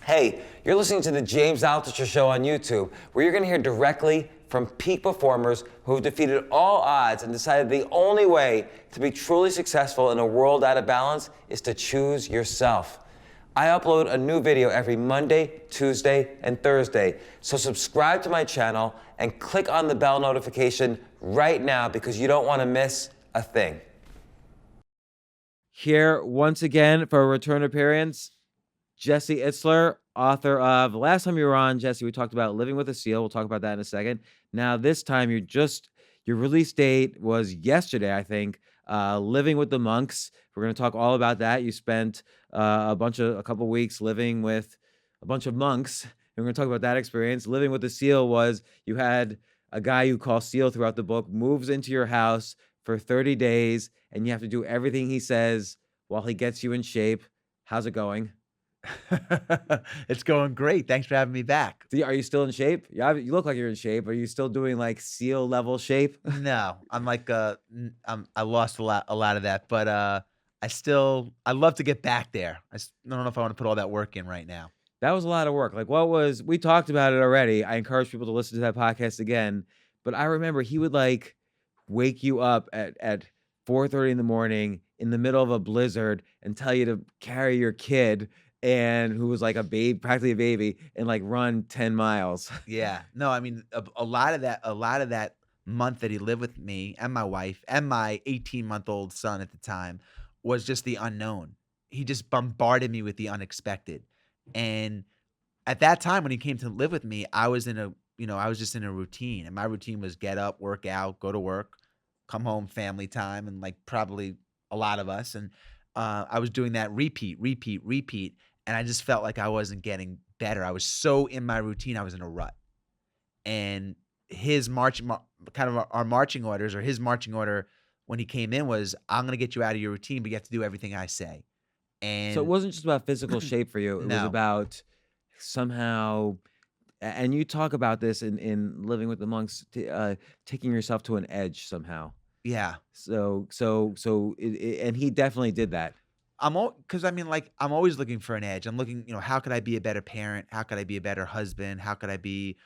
Hey, you're listening to the James Altucher Show on YouTube, where you're going to hear directly from peak performers who have defeated all odds and decided the only way to be truly successful in a world out of balance is to choose yourself. I upload a new video every Monday, Tuesday, and Thursday, so subscribe to my channel and click on the bell notification right now because you don't want to miss a thing. Here once again for a return appearance, Jesse Iztler, author of, last time you were on, Jesse, we talked about Living with a Seal. We'll talk about that in a second. Now, this time your release date was yesterday, I think, Living with the Monks. We're going to talk all about that. You spent a couple weeks living with a bunch of monks. And we're going to talk about that experience. Living with the Seal was you had a guy you call Seal throughout the book, moves into your house for 30 days, and you have to do everything he says while he gets you in shape. How's it going? It's going great. Thanks for having me back. Are you still in shape? Yeah, you look like you're in shape. Are you still doing like SEAL level shape? No, I'm like I lost a lot of that, but I love to get back there. I don't know if I want to put all that work in right now. That was a lot of work. Like, we talked about it already. I encourage people to listen to that podcast again. But I remember he would like wake you up at 4:30 in the morning in the middle of a blizzard and tell you to carry your kid, and who was like a babe, practically a baby, and like run 10 miles. Yeah. No, I mean a lot of that month that he lived with me and my wife and my 18-month-old son at the time was just the unknown. He just bombarded me with the unexpected. And at that time when he came to live with me, I was just in a routine. And my routine was get up, work out, go to work, come home, family time, and like probably a lot of us. And I was doing that repeat. And I just felt like I wasn't getting better. I was so in my routine, I was in a rut. And his marching orders, or his marching order when he came in was, I'm going to get you out of your routine, but you have to do everything I say. And so it wasn't just about physical shape for you. It was about somehow, and you talk about this in Living with the Monks, taking yourself to an edge somehow. Yeah. And he definitely did that. Because I'm always looking for an edge. I'm looking, how could I be a better parent? How could I be a better husband? How could I be,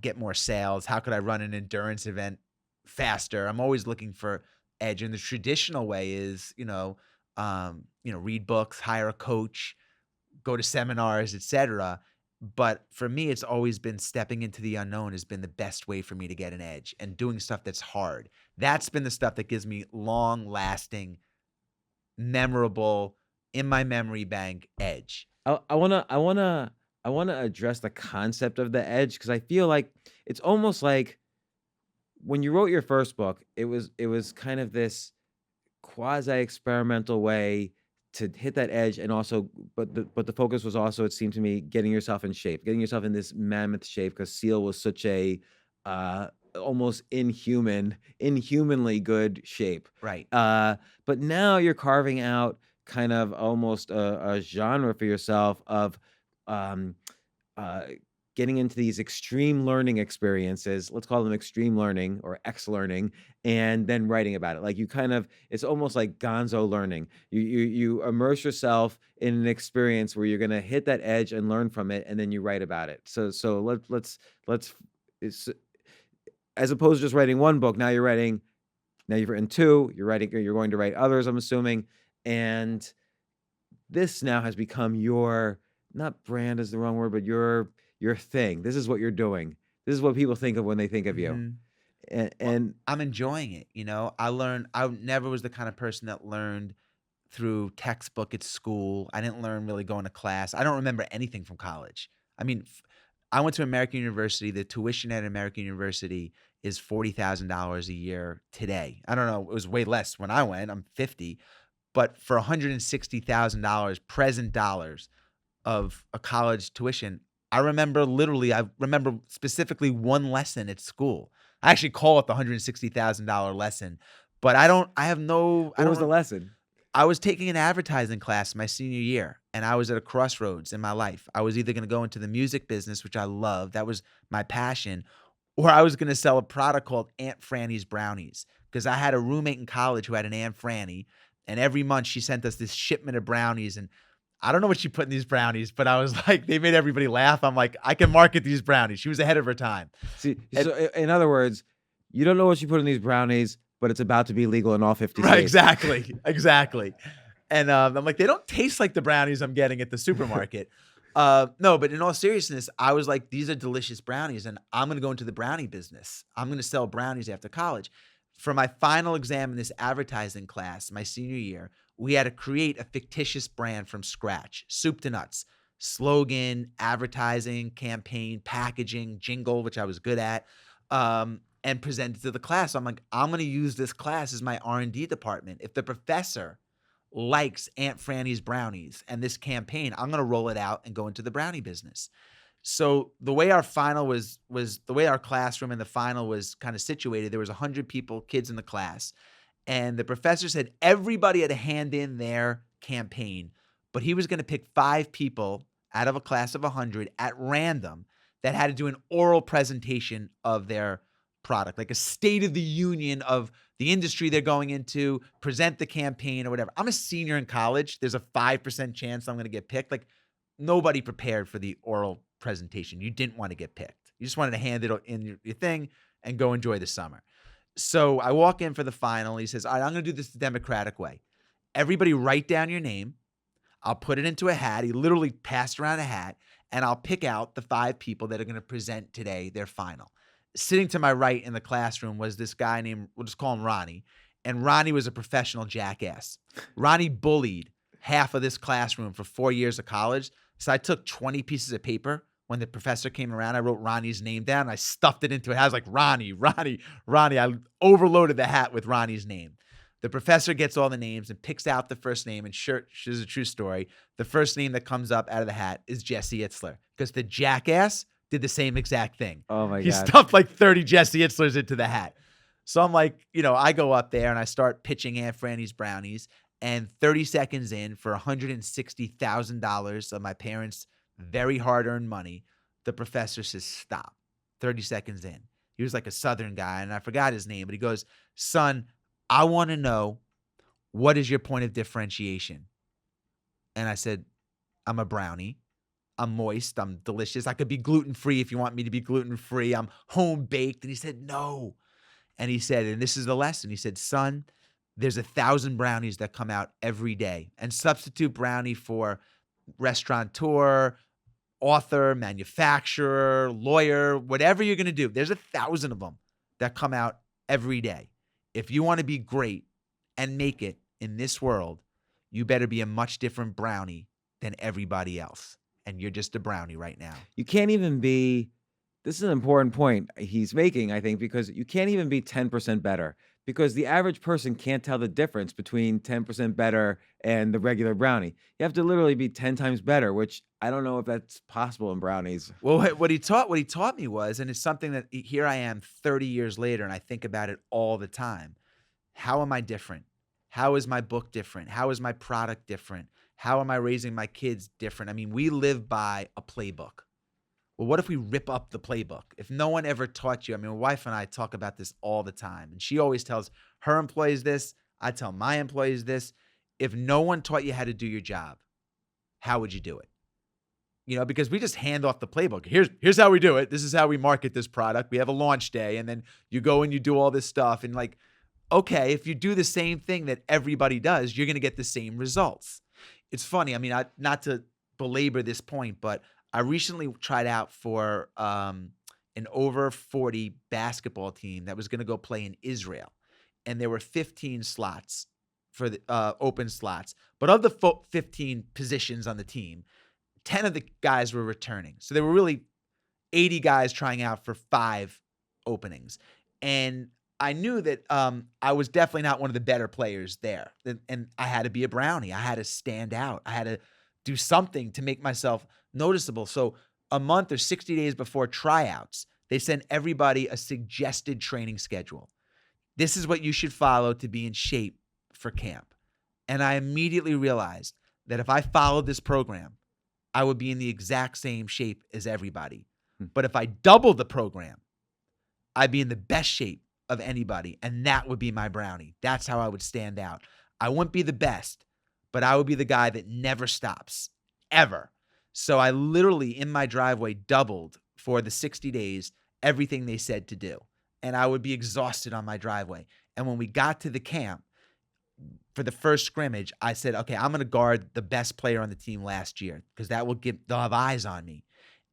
get more sales? How could I run an endurance event faster? I'm always looking for edge. And the traditional way is, read books, hire a coach, go to seminars, etc. But for me, it's always been stepping into the unknown has been the best way for me to get an edge, and doing stuff that's hard. That's been the stuff that gives me long-lasting, memorable, in my memory bank edge. I wanna address the concept of the edge, because I feel like it's almost like when you wrote your first book, it was kind of this quasi-experimental way to hit that edge, and also, but the focus was also, it seemed to me, getting yourself in shape, getting yourself in this mammoth shape, because SEAL was such a almost inhumanly good shape. Right. But now you're carving out kind of almost a genre for yourself of getting into these extreme learning experiences. Let's call them extreme learning or X learning, and then writing about it. Like it's almost like gonzo learning. You immerse yourself in an experience where you're going to hit that edge and learn from it, and then you write about it. So let's as opposed to just writing one book, now you've written two, you're going to write others, I'm assuming. And this now has become your, not brand is the wrong word, but your thing. This is what you're doing. This is what people think of when they think of you. And I'm enjoying it. I never was the kind of person that learned through textbook at school. I didn't learn really going to class. I don't remember anything from college. I mean, I went to American University. The tuition at American University is $40,000 a year today. I don't know. It was way less when I went. I'm 50. But for $160,000 present dollars of a college tuition, I remember specifically one lesson at school. I actually call it the $160,000 lesson, but what was the lesson? I was taking an advertising class my senior year, and I was at a crossroads in my life. I was either going to go into the music business, which I love, that was my passion, or I was going to sell a product called Aunt Franny's Brownies, because I had a roommate in college who had an Aunt Franny, and every month she sent us this shipment of brownies, and I don't know what she put in these brownies, but I was like, they made everybody laugh. I'm like, I can market these brownies. She was ahead of her time. See, And so in other words, you don't know what you put in these brownies, but it's about to be legal in all 50 right, states. exactly. And I'm like, they don't taste like the brownies I'm getting at the supermarket. No, but in all seriousness, I was like, these are delicious brownies, and I'm going to go into the brownie business. I'm going to sell brownies after college. For my final exam in this advertising class, my senior year, we had to create a fictitious brand from scratch, soup to nuts, slogan, advertising, campaign, packaging, jingle, which I was good at, and present it to the class. So I'm like, I'm going to use this class as my R&D department. If the professor likes Aunt Franny's brownies and this campaign, I'm going to roll it out and go into the brownie business. So the way our final was the way our classroom and the final was kind of situated, there was 100 people, kids in the class, and the professor said everybody had to hand in their campaign, but he was going to pick 5 people out of a class of 100 at random that had to do an oral presentation of their product, like a state of the union of the industry they're going into, present the campaign or whatever. I'm a senior in college. There's a 5% chance I'm going to get picked. Like, nobody prepared for the oral presentation. You didn't want to get picked. You just wanted to hand it in your thing and go enjoy the summer. So I walk in for the final. He says, all right, I'm going to do this the democratic way. Everybody write down your name. I'll put it into a hat. He literally passed around a hat, and I'll pick out the 5 people that are going to present today their final. Sitting to my right in the classroom was this guy named, we'll just call him Ronnie. And Ronnie was a professional jackass. Ronnie bullied half of this classroom for 4 years of college. So I took 20 pieces of paper. When the professor came around, I wrote Ronnie's name down. And I stuffed it into it. I was like, Ronnie. I overloaded the hat with Ronnie's name. The professor gets all the names and picks out the first name. And sure, this is a true story. The first name that comes up out of the hat is Jesse Iztler, because the jackass did the same exact thing. Oh my God. He stuffed like 30 Jesse Itzlers into the hat. So I'm like, I go up there and I start pitching Aunt Franny's brownies. And 30 seconds in, for $160,000 of my parents' very hard-earned money, the professor says, stop. 30 seconds in. He was like a Southern guy, and I forgot his name, but he goes, son, I want to know, what is your point of differentiation? And I said, I'm a brownie. I'm moist. I'm delicious. I could be gluten-free if you want me to be gluten-free. I'm home-baked. And he said, no. And he said, and this is the lesson. He said, son, there's 1,000 brownies that come out every day. And substitute brownie for restaurateur, author, manufacturer, lawyer, whatever you're going to do. There's 1,000 of them that come out every day. If you want to be great and make it in this world, you better be a much different brownie than everybody else. And you're just a brownie right now. You can't even be, this is an important point he's making, I think, because you can't even be 10% better, because the average person can't tell the difference between 10% better and the regular brownie. You have to literally be 10 times better, which I don't know if that's possible in brownies. Well, what he taught me was, and it's something that here I am 30 years later, and I think about it all the time. How am I different? How is my book different? How is my product different? How am I raising my kids different? I mean, we live by a playbook. Well, what if we rip up the playbook? If no one ever taught you, I mean, my wife and I talk about this all the time, and she always tells her employees this. I tell my employees this. If no one taught you how to do your job, how would you do it? Because we just hand off the playbook. Here's how we do it. This is how we market this product. We have a launch day, and then you go and you do all this stuff. And like, okay, if you do the same thing that everybody does, you're going to get the same results. It's funny. I mean, not to belabor this point, but I recently tried out for an over 40 basketball team that was going to go play in Israel. And there were 15 slots for the open slots. But of the 15 positions on the team, 10 of the guys were returning. So there were really 80 guys trying out for 5 openings. And I knew that I was definitely not one of the better players there. And I had to be a brownie. I had to stand out. I had to do something to make myself noticeable. So a month or 60 days before tryouts, they sent everybody a suggested training schedule. This is what you should follow to be in shape for camp. And I immediately realized that if I followed this program, I would be in the exact same shape as everybody. But if I doubled the program, I'd be in the best shape of anybody. And that would be my brownie. That's how I would stand out. I wouldn't be the best, but I would be the guy that never stops, ever. So I literally, in my driveway, doubled for the 60 days everything they said to do. And I would be exhausted on my driveway. And when we got to the camp for the first scrimmage, I said, okay, I'm going to guard the best player on the team last year because they'll have eyes on me.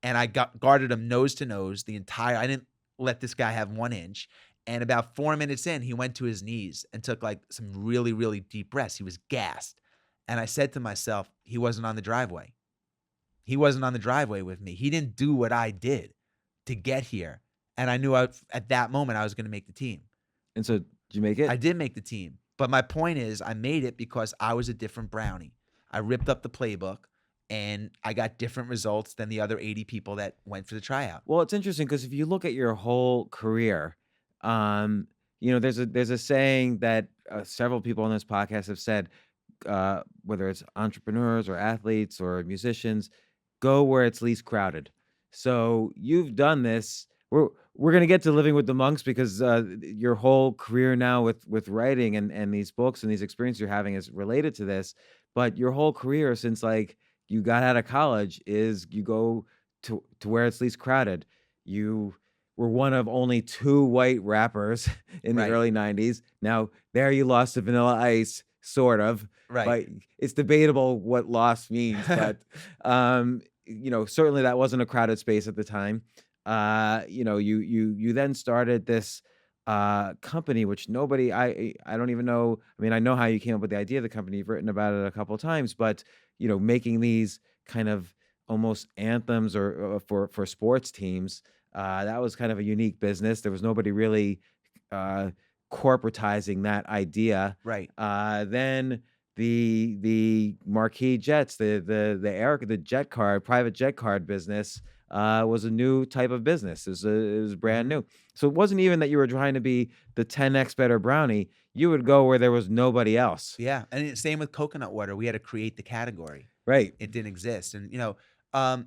And I guarded him nose to nose I didn't let this guy have 1 inch. And about 4 minutes in, he went to his knees and took like some really, really deep breaths. He was gassed. And I said to myself, he wasn't on the driveway. He wasn't on the driveway with me. He didn't do what I did to get here. And I knew at that moment I was going to make the team. And so, did you make it? I did make the team. But my point is, I made it because I was a different brownie. I ripped up the playbook, and I got different results than the other 80 people that went for the tryout. Well, it's interesting because if you look at your whole career, there's a saying that several people on this podcast have said, whether it's entrepreneurs or athletes or musicians, go where it's least crowded. So you've done this. We're gonna get to living with the monks because your whole career now with writing and these books and these experiences you're having is related to this. But your whole career since like you got out of college is you go to where it's least crowded. You were one of only 2 white rappers in the Right. early 90s. Now there you lost to Vanilla Ice, sort of. Right. But it's debatable what loss means. But certainly that wasn't a crowded space at the time. You then started this company, which I don't even know. I mean, I know how you came up with the idea of the company. You've written about it a couple of times, but making these kind of almost anthems or for sports teams, that was kind of a unique business. There was nobody really corporatizing that idea. Right. Then the marquee jets, the jet card, private jet card business was a new type of business. It was brand new. So it wasn't even that you were trying to be the 10x better brownie. You would go where there was nobody else. Yeah. And same with coconut water. We had to create the category. Right. It didn't exist. And,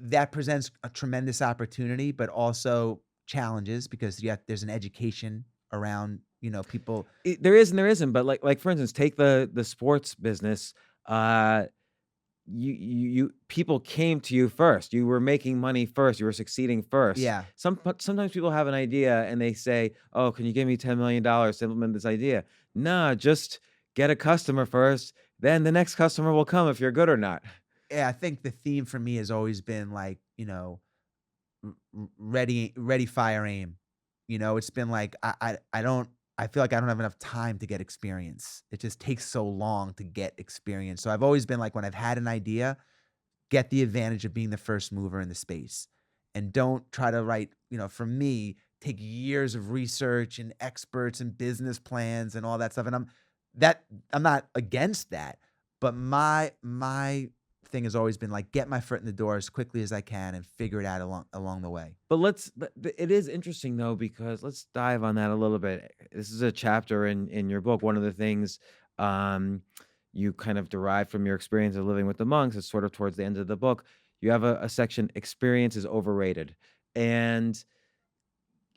that presents a tremendous opportunity, but also challenges because there's an education around, people. There is and there isn't. But like for instance, take the sports business. You people came to you first. You were making money first. You were succeeding first. Yeah. Sometimes people have an idea and they say, "Oh, can you give me $10 million to implement this idea?" Nah, just get a customer first. Then the next customer will come if you're good or not. Yeah. I think the theme for me has always been like, ready, fire, aim. It's been like, I feel like I don't have enough time to get experience. It just takes so long to get experience. So I've always been like, when I've had an idea, get the advantage of being the first mover in the space and don't try to write, for me, take years of research and experts and business plans and all that stuff. And I'm not against that, but my thing has always been like, get my foot in the door as quickly as I can and figure it out along the way. But it is interesting though, because let's dive on that a little bit. This is a chapter in your book. One of the things you kind of derive from your experience of living with the monks is sort of towards the end of the book. You have a section, experience is overrated. And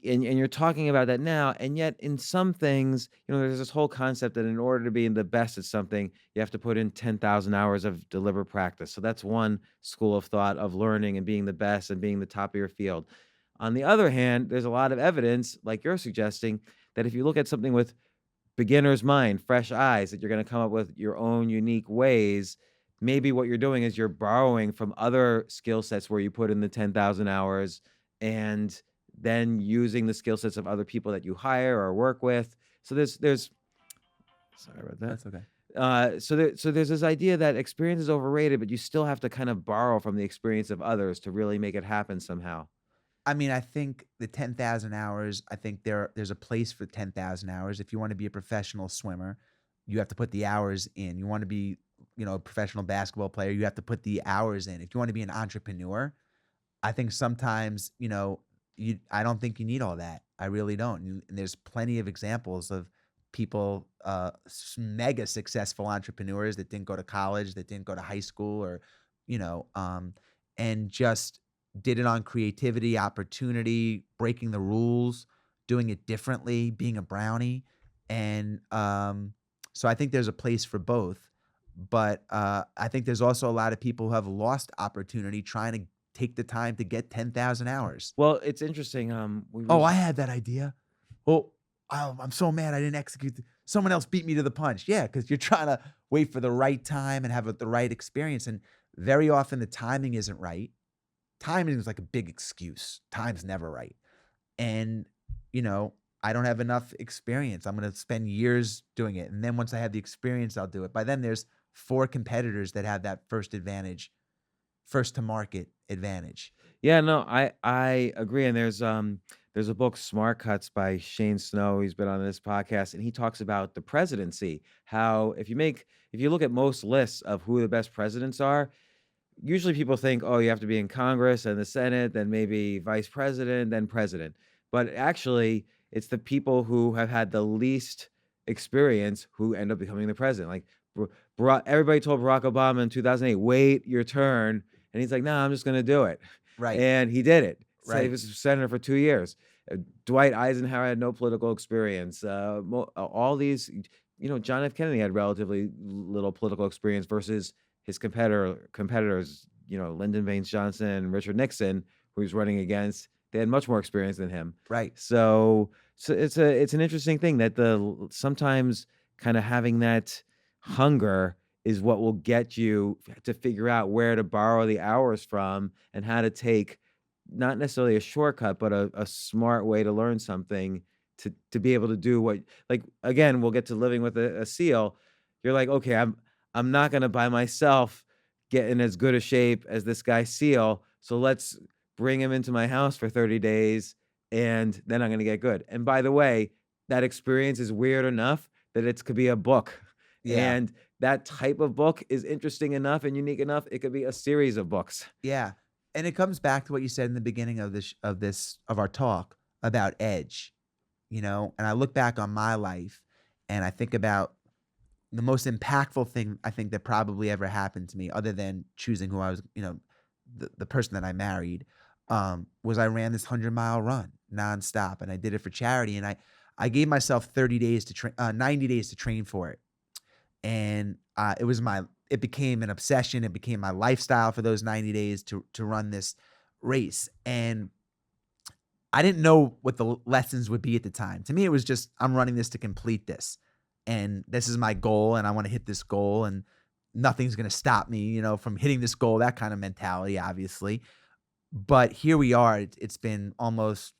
you're talking about that now, and yet in some things, there's this whole concept that in order to be the best at something, you have to put in 10,000 hours of deliberate practice. So that's one school of thought of learning and being the best and being the top of your field. On the other hand, there's a lot of evidence, like you're suggesting, that if you look at something with beginner's mind, fresh eyes, that you're going to come up with your own unique ways. Maybe what you're doing is you're borrowing from other skill sets where you put in the 10,000 hours and then using the skill sets of other people that you hire or work with. So there's sorry about that. That's okay. So there's this idea that experience is overrated, but you still have to kind of borrow from the experience of others to really make it happen somehow. I mean, I think the 10,000 hours, I think there's a place for 10,000 hours. If you want to be a professional swimmer, you have to put the hours in. You want to be, a professional basketball player, you have to put the hours in. If you want to be an entrepreneur, I think sometimes, I don't think you need all that. I really don't. And there's plenty of examples of people, mega successful entrepreneurs that didn't go to college, that didn't go to high school, or, and just did it on creativity, opportunity, breaking the rules, doing it differently, being a brownie. And so I think there's a place for both. But I think there's also a lot of people who have lost opportunity trying to take the time to get 10,000 hours. Well, it's interesting. We Oh, I recently. had that idea. Oh, I'm so mad I didn't execute. Someone else beat me to the punch. Yeah, because you're trying to wait for the right time and have the right experience. And very often the timing isn't right. Timing is like a big excuse. Time's never right. And, you know, I don't have enough experience. I'm going to spend years doing it. And then once I have the experience, I'll do it. By then, there's 4 competitors that have that first advantage, first to market advantage. Yeah, no, I agree. And there's a book, Smart Cuts by Shane Snow. He's been on this podcast, and he talks about the presidency. How if you look at most lists of who the best presidents are, usually people think, oh, you have to be in Congress and the Senate, then maybe vice president, then president. But actually, it's the people who have had the least experience who end up becoming the president. Like everybody told Barack Obama in 2008, wait your turn. And he's like, no, I'm just going to do it. Right. And he did it. So he Right. was senator for 2 years. Dwight Eisenhower had no political experience. All these, John F. Kennedy had relatively little political experience versus his competitors, Lyndon Baines Johnson and Richard Nixon, who he was running against. They had much more experience than him. Right. So it's an interesting thing that sometimes kind of having that hunger is what will get you to figure out where to borrow the hours from and how to take not necessarily a shortcut, but a smart way to learn something to be able to do what, like, again, we'll get to living with a seal. You're like, okay, I'm not gonna by myself get in as good a shape as this guy seal. So let's bring him into my house for 30 days and then I'm gonna get good. And by the way, that experience is weird enough that it could be a book. Yeah. And that type of book is interesting enough and unique enough, it could be a series of books. Yeah. And it comes back to what you said in the beginning of of our talk about edge, and I look back on my life and I think about the most impactful thing I think that probably ever happened to me, other than choosing who I was, the person that I married, was I ran this 100-mile run nonstop, and I did it for charity. And I gave myself 30 days to train, 90 days to train for it. And it became an obsession. It became my lifestyle for those 90 days to run this race. And I didn't know what the lessons would be at the time. To me, it was just, I'm running this to complete this. And this is my goal, and I want to hit this goal, and nothing's going to stop me, from hitting this goal, that kind of mentality, obviously. But here we are. It's been almost,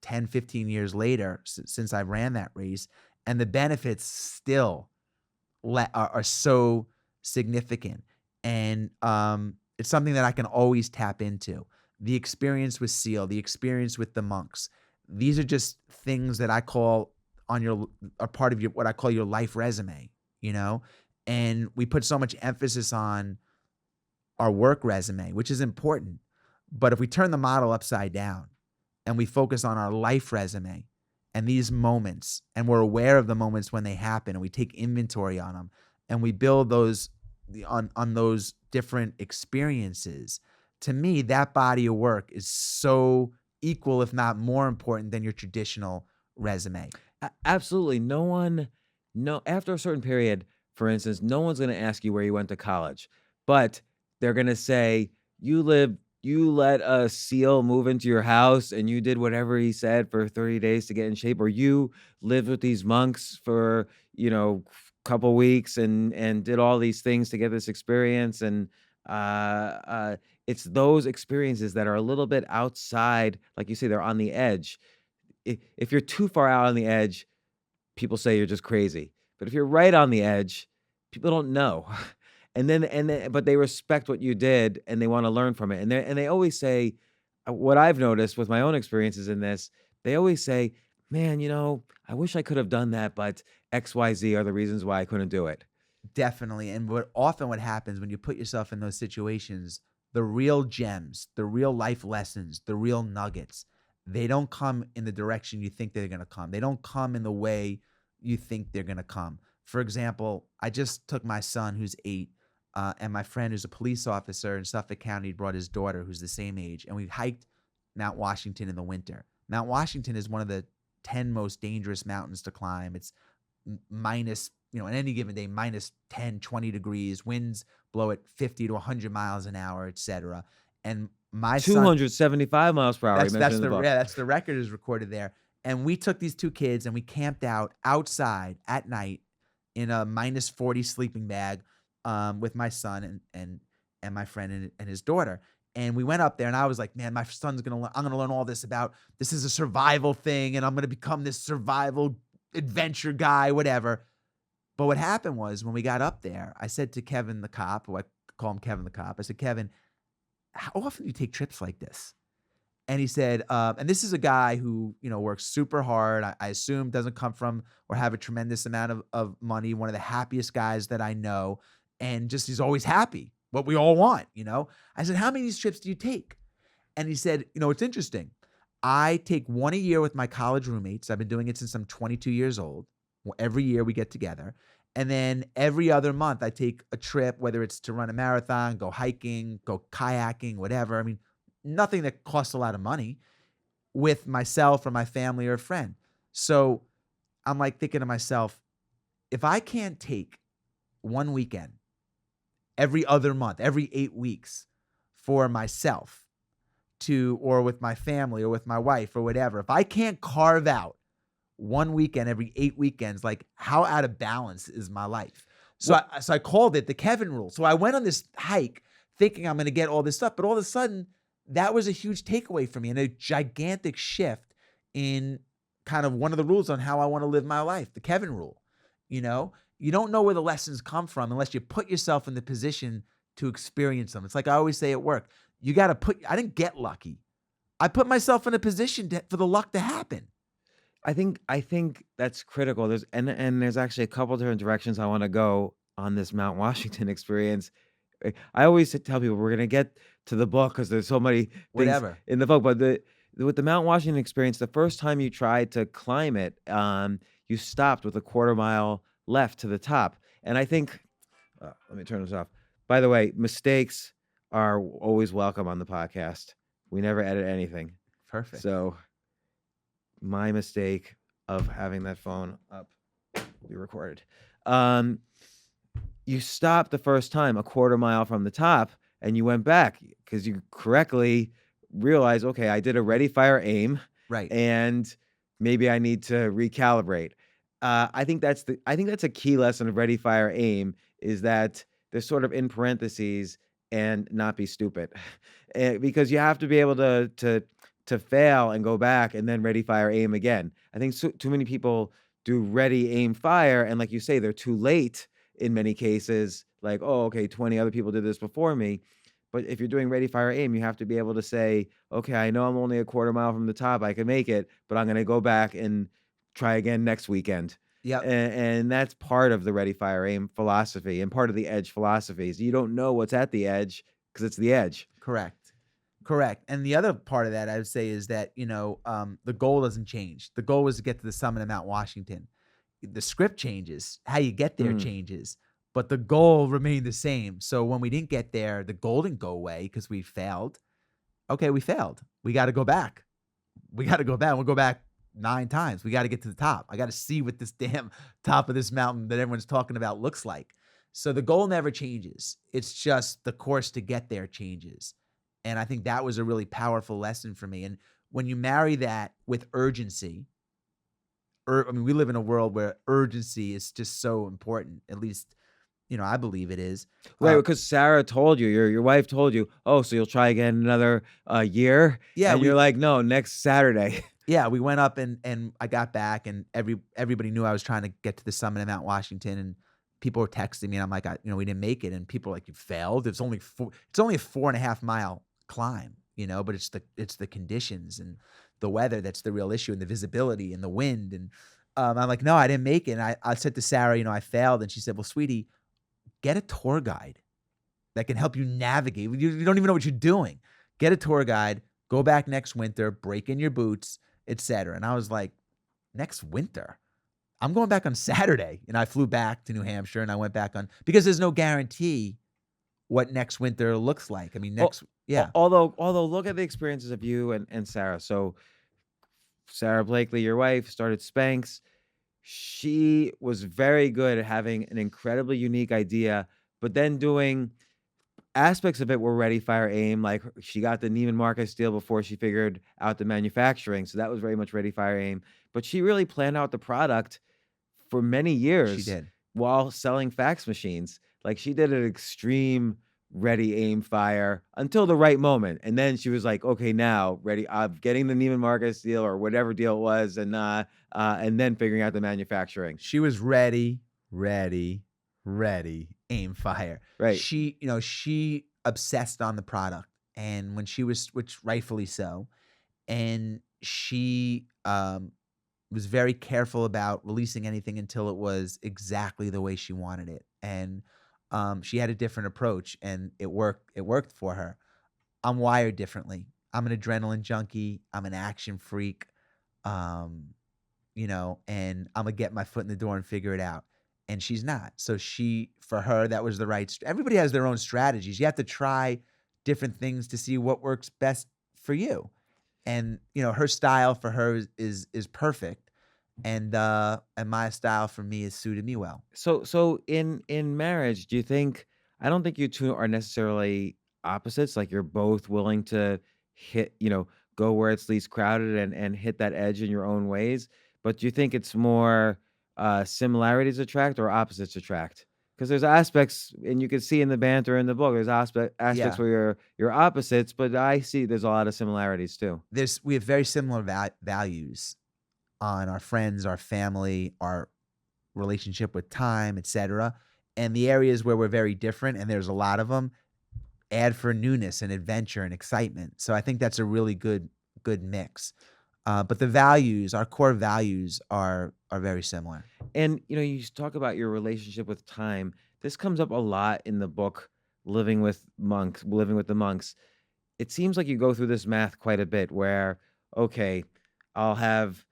10, 15 years later since I ran that race. And the benefits still are so significant. And it's something that I can always tap into. The experience with SEAL, the experience with the monks. These are just things that I call are part of what I call your life resume, and we put so much emphasis on our work resume, which is important. But if we turn the model upside down and we focus on our life resume and these moments, and we're aware of the moments when they happen, and we take inventory on them, and we build on those different experiences, to me, that body of work is so equal, if not more important than your traditional resume. Absolutely. No, after a certain period, for instance, no one's going to ask you where you went to college, but they're going to say, you let a seal move into your house and you did whatever he said for 30 days to get in shape, or you lived with these monks for, couple weeks and did all these things to get this experience. And it's those experiences that are a little bit outside, like you say, they're on the edge. If you're too far out on the edge, people say you're just crazy. But if you're right on the edge, people don't know. But they respect what you did and they want to learn from it. And they always say, what I've noticed with my own experiences in this, they always say, man, I wish I could have done that, but XYZ are the reasons why I couldn't do it. Definitely. And what happens when you put yourself in those situations, the real gems, the real life lessons, the real nuggets, they don't come in the direction you think they're going to come. They don't come in the way you think they're going to come. For example, I just took my son, who's 8, and my friend, who's a police officer in Suffolk County, brought his daughter, who's the same age, and we hiked Mount Washington in the winter. Mount Washington is one of the 10 most dangerous mountains to climb. It's minus on any given day, minus 10, 20 degrees, winds blow at 50 to 100 miles an hour, etc. And my son, 275 miles per hour. You mentioned in the book. that's the record is recorded there. And we took these 2 kids and we camped out outside at night in a minus 40 sleeping bag with my son and my friend and his daughter. And we went up there and I was like, man, my son's I'm going to learn all this about, this is a survival thing and I'm going to become this survival adventure guy, whatever. But what happened was when we got up there, I said to Kevin the cop, who I call him Kevin the cop, I said, Kevin, how often do you take trips like this? And he said, and this is a guy who, works super hard. I assume doesn't come from or have a tremendous amount of money. One of the happiest guys that I know. And just, he's always happy. What we all want, I said, how many of these trips do you take? And he said, it's interesting. I take one a year with my college roommates. I've been doing it since I'm 22 years old. Every year we get together. And then every other month I take a trip, whether it's to run a marathon, go hiking, go kayaking, whatever. I mean, nothing that costs a lot of money, with myself or my family or a friend. So I'm like thinking to myself, if I can't take one weekend every other month, every 8 weeks for myself or with my family or with my wife or whatever, if I can't carve out one weekend every 8 weekends, like how out of balance is my life? So I called it the Kevin rule. So I went on this hike thinking I'm going to get all this stuff, but all of a sudden that was a huge takeaway for me and a gigantic shift in kind of one of the rules on how I want to live my life, the Kevin rule. You don't know where the lessons come from unless you put yourself in the position to experience them. It's like I always say at work, I didn't get lucky. I put myself in a position for the luck to happen. I think that's critical. There's actually a couple different directions I want to go on this Mount Washington experience. I always tell people we're gonna get to the book because there's so many things in the book. But with the Mount Washington experience, the first time you tried to climb it, you stopped with a quarter mile left to the top. And I think, let me turn this off. By the way, mistakes are always welcome on the podcast. We never edit anything. Perfect. So my mistake of having that phone up be recorded. You stopped the first time a quarter mile from the top and you went back because you correctly realized, okay, I did a ready, fire, aim. Right. And maybe I need to recalibrate. I think that's a key lesson of ready, fire, aim is that they're sort of in parentheses and not be stupid. Because you have to be able to fail and go back and then ready, fire, aim again. I think too many people do ready, aim, fire. And like you say, they're too late in many cases. Like, oh, okay, 20 other people did this before me. But if you're doing ready, fire, aim, you have to be able to say, okay, I know I'm only a quarter mile from the top. I can make it, but I'm going to go back and try again next weekend. Yeah. And that's part of the ready, fire, aim philosophy and part of the edge philosophy is you don't know what's at the edge because it's the edge. Correct. And the other part of that I would say is that, the goal doesn't change. The goal was to get to the summit of Mount Washington. The script changes. How you get there changes. But the goal remained the same. So when we didn't get there, the goal didn't go away because we failed. Okay, we failed. We got to go back. We'll go back 9 times. We got to get to the top. I got to see what this damn top of this mountain that everyone's talking about looks like. So the goal never changes. It's just the course to get there changes. And I think that was a really powerful lesson for me. And when you marry that with urgency, we live in a world where urgency is just so important, at least, I believe it is. Right, because Sarah told you, your wife told you, oh, so you'll try again another year? Yeah. And you're like, no, next Saturday. Yeah, we went up and I got back and everybody knew I was trying to get to the summit of Mount Washington and people were texting me and I'm like, we didn't make it. And people are like, you failed? It's only a 4.5 mile climb, but it's the conditions and the weather that's the real issue and the visibility and the wind. And I'm like, no, I didn't make it. And I said to Sarah, I failed. And she said, well, sweetie, get a tour guide that can help you navigate. You don't even know what you're doing. Get a tour guide, go back next winter, break in your boots, etc. And I was like, next winter? I'm going back on Saturday. And I flew back to New Hampshire and I went back because there's no guarantee what next winter looks like. I mean, Although look at the experiences of you and Sarah. So Sarah Blakely, your wife, started Spanx. she was very good at having an incredibly unique idea, but then doing aspects of it were ready, fire, aim. Like she got the Neiman Marcus deal before she figured out the manufacturing. So that was very much ready, fire, aim. But she really planned out the product for many She years did. while selling fax machines. Like she did an extreme ready, aim, fire until the right moment. And then she was like, okay, now ready. I'm getting the Neiman Marcus deal or whatever deal it was. And then figuring out the manufacturing. She was ready, ready, ready, aim, fire. Right. She obsessed on the product, and when she was, which rightfully so, and she was very careful about releasing anything until it was exactly the way she wanted it. And she had a different approach, and it worked. It worked for her. I'm wired differently. I'm an adrenaline junkie. I'm an action freak. Um, and I'm gonna get my foot in the door and figure it out. And she's not. So for her, that was the right. Everybody has their own strategies. You have to try different things to see what works best for you. And her style for her is perfect, and my style for me is suited me well. So in marriage, do you think I don't think you two are necessarily opposites, like you're both willing to hit, go where it's least crowded and hit that edge in your own ways, but do you think it's more similarities attract or opposites attract? Because there's aspects, and you can see in the banter in the book, there's aspects Yeah, where you're opposites, but I see there's a lot of similarities too. we have very similar values on our friends, our family, our relationship with time, etc. And the areas where we're very different, and there's a lot of them, add for newness and adventure and excitement. So I think that's a really good mix. But the values, our core values, are very similar. And you talk about your relationship with time. This comes up a lot in the book, Living with the Monks. It seems like you go through this math quite a bit where, okay, I'll have,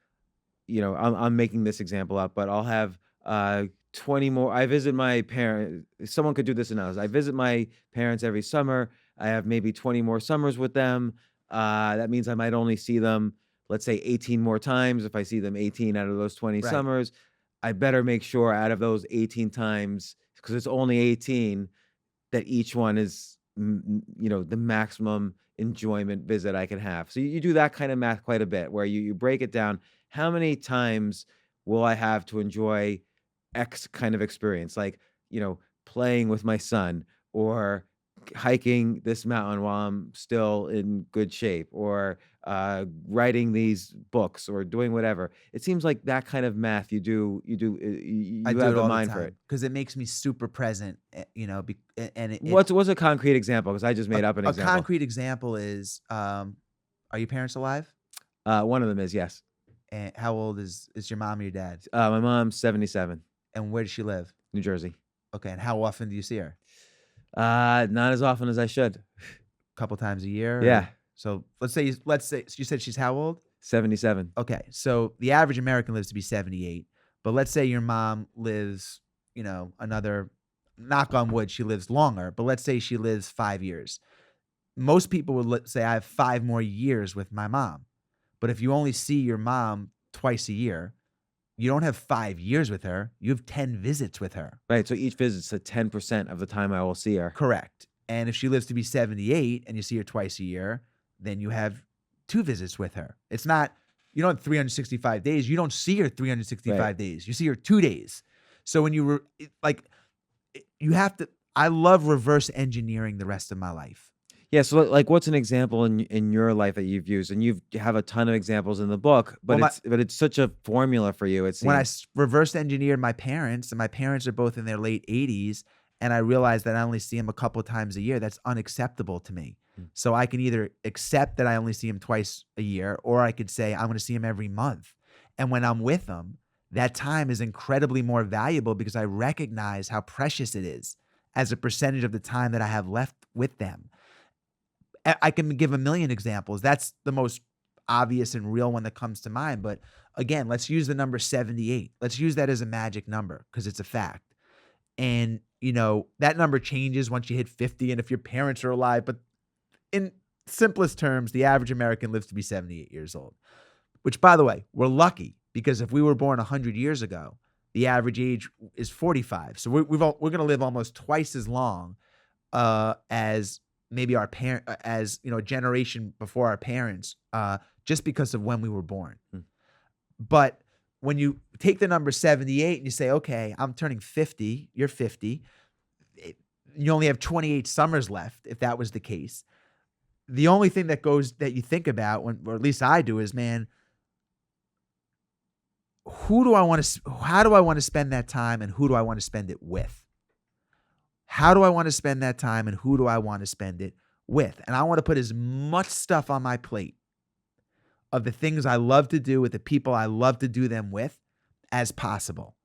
I'm making this example up, but I'll have 20 more. I visit my parents. Someone could do this analysis. I visit my parents every summer. I have maybe 20 more summers with them. That means I might only see them, let's say 18 more times. If I see them 18 out of those 20 Right. summers, I better make sure out of those 18 times, because it's only 18, that each one is, the maximum enjoyment visit I can have. So you do that kind of math quite a bit, where you break it down. How many times will I have to enjoy X kind of experience? Like, playing with my son, or hiking this mountain while I'm still in good shape, or writing these books, or doing whatever. It seems like that kind of math I you do it have a all the mind for it. time because it makes me super present. And What's a concrete example? Because I just made up an a example. concrete example is, are your parents alive? One of them is yes. And how old is your mom or your dad? My mom's 77, And where does she live? New Jersey. Okay, and how often do you see her? Not as often as I should. A couple times a year? Yeah, So let's say you said she's how old? 77. Okay, so the average American lives to be 78, but let's say your mom lives, another, knock on wood, she lives longer, but let's say she lives 5 years. Most people would say I have 5 more years with my mom. But if you only see your mom twice a year, you don't have 5 years with her, you have 10 visits with her. Right, so each visit's a 10% of the time I will see her. Correct. And if she lives to be 78 and you see her twice a year, then you have 2 visits with her. It's not, you don't have 365 days. You don't see her 365 Right. days. You see her 2 days. So when you you have to, I love reverse engineering the rest of my life. Yeah, so like what's an example in your life that you've used? And you have a ton of examples in the book, but Well, it's such a formula for you, it when I seems. reverse engineered my parents, and my parents are both in their late 80s, and I realized that I only see them a couple of times a year, that's unacceptable to me. Mm. So I can either accept that I only see him twice a year, or I could say I'm going to see him every month. And when I'm with them, that time is incredibly more valuable because I recognize how precious it is as a percentage of the time that I have left with them. I can give a million examples. That's the most obvious and real one that comes to mind. But again, let's use the number 78. Let's use that as a magic number because it's a fact. And, that number changes once you hit 50 and if your parents are alive. But in simplest terms, the average American lives to be 78 years old, which, by the way, we're lucky because if we were born 100 years ago, the average age is 45. So we're going to live almost twice as long as maybe our parent, as a generation before our parents, just because of when we were born. Hmm. But when you take the number 78 and you say, okay, I'm turning 50, you're 50, you only have 28 summers left. If that was the case, the only thing that you think about, or at least I do, is, man, how do I want to spend that time, and who do I want to spend it with? How do I want to spend that time, and who do I want to spend it with? And I want to put as much stuff on my plate of the things I love to do with the people I love to do them with as possible,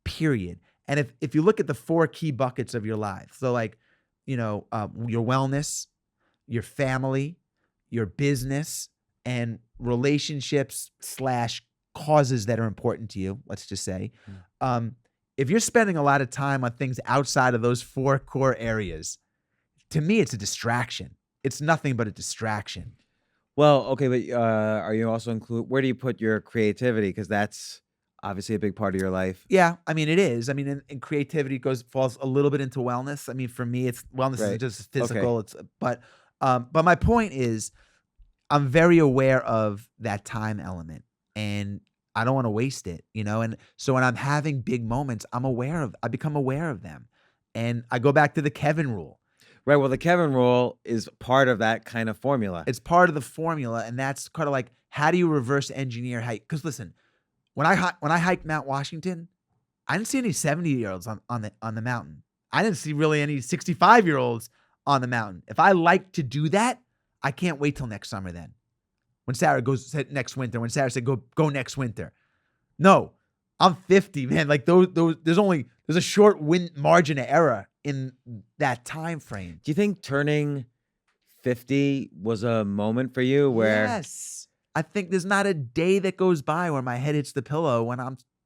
period. And if you look at the 4 key buckets of your life, so like, your wellness, your family, your business, and relationships / causes that are important to you, let's just say, if you're spending a lot of time on things outside of those 4 core areas, to me, it's a distraction. It's nothing but a distraction. Well, okay, but are you also where do you put your creativity? Because that's obviously a big part of your life. Yeah, I mean, it is. I mean, and creativity falls a little bit into wellness. I mean, for me, it's wellness isn't Right. just physical. Okay. But my point is, I'm very aware of that time element, and I don't want to waste it, And so when I'm having big moments, I become aware of them, and I go back to the Kevin rule. Right. Well, the Kevin rule is part of that kind of formula. It's part of the formula, and that's kind of like, how do you reverse engineer how? Because listen, when I hiked Mount Washington, I didn't see any 70-year-olds on the mountain. I didn't see really any 65-year-olds on the mountain. If I like to do that, I can't wait till next summer then. When Sarah said next winter, when Sarah said go next winter. No, I'm 50, man. Like there's a short margin of error in that time frame. Do you think turning 50 was a moment for you where? Yes. I think there's not a day that goes by where my head hits the pillow when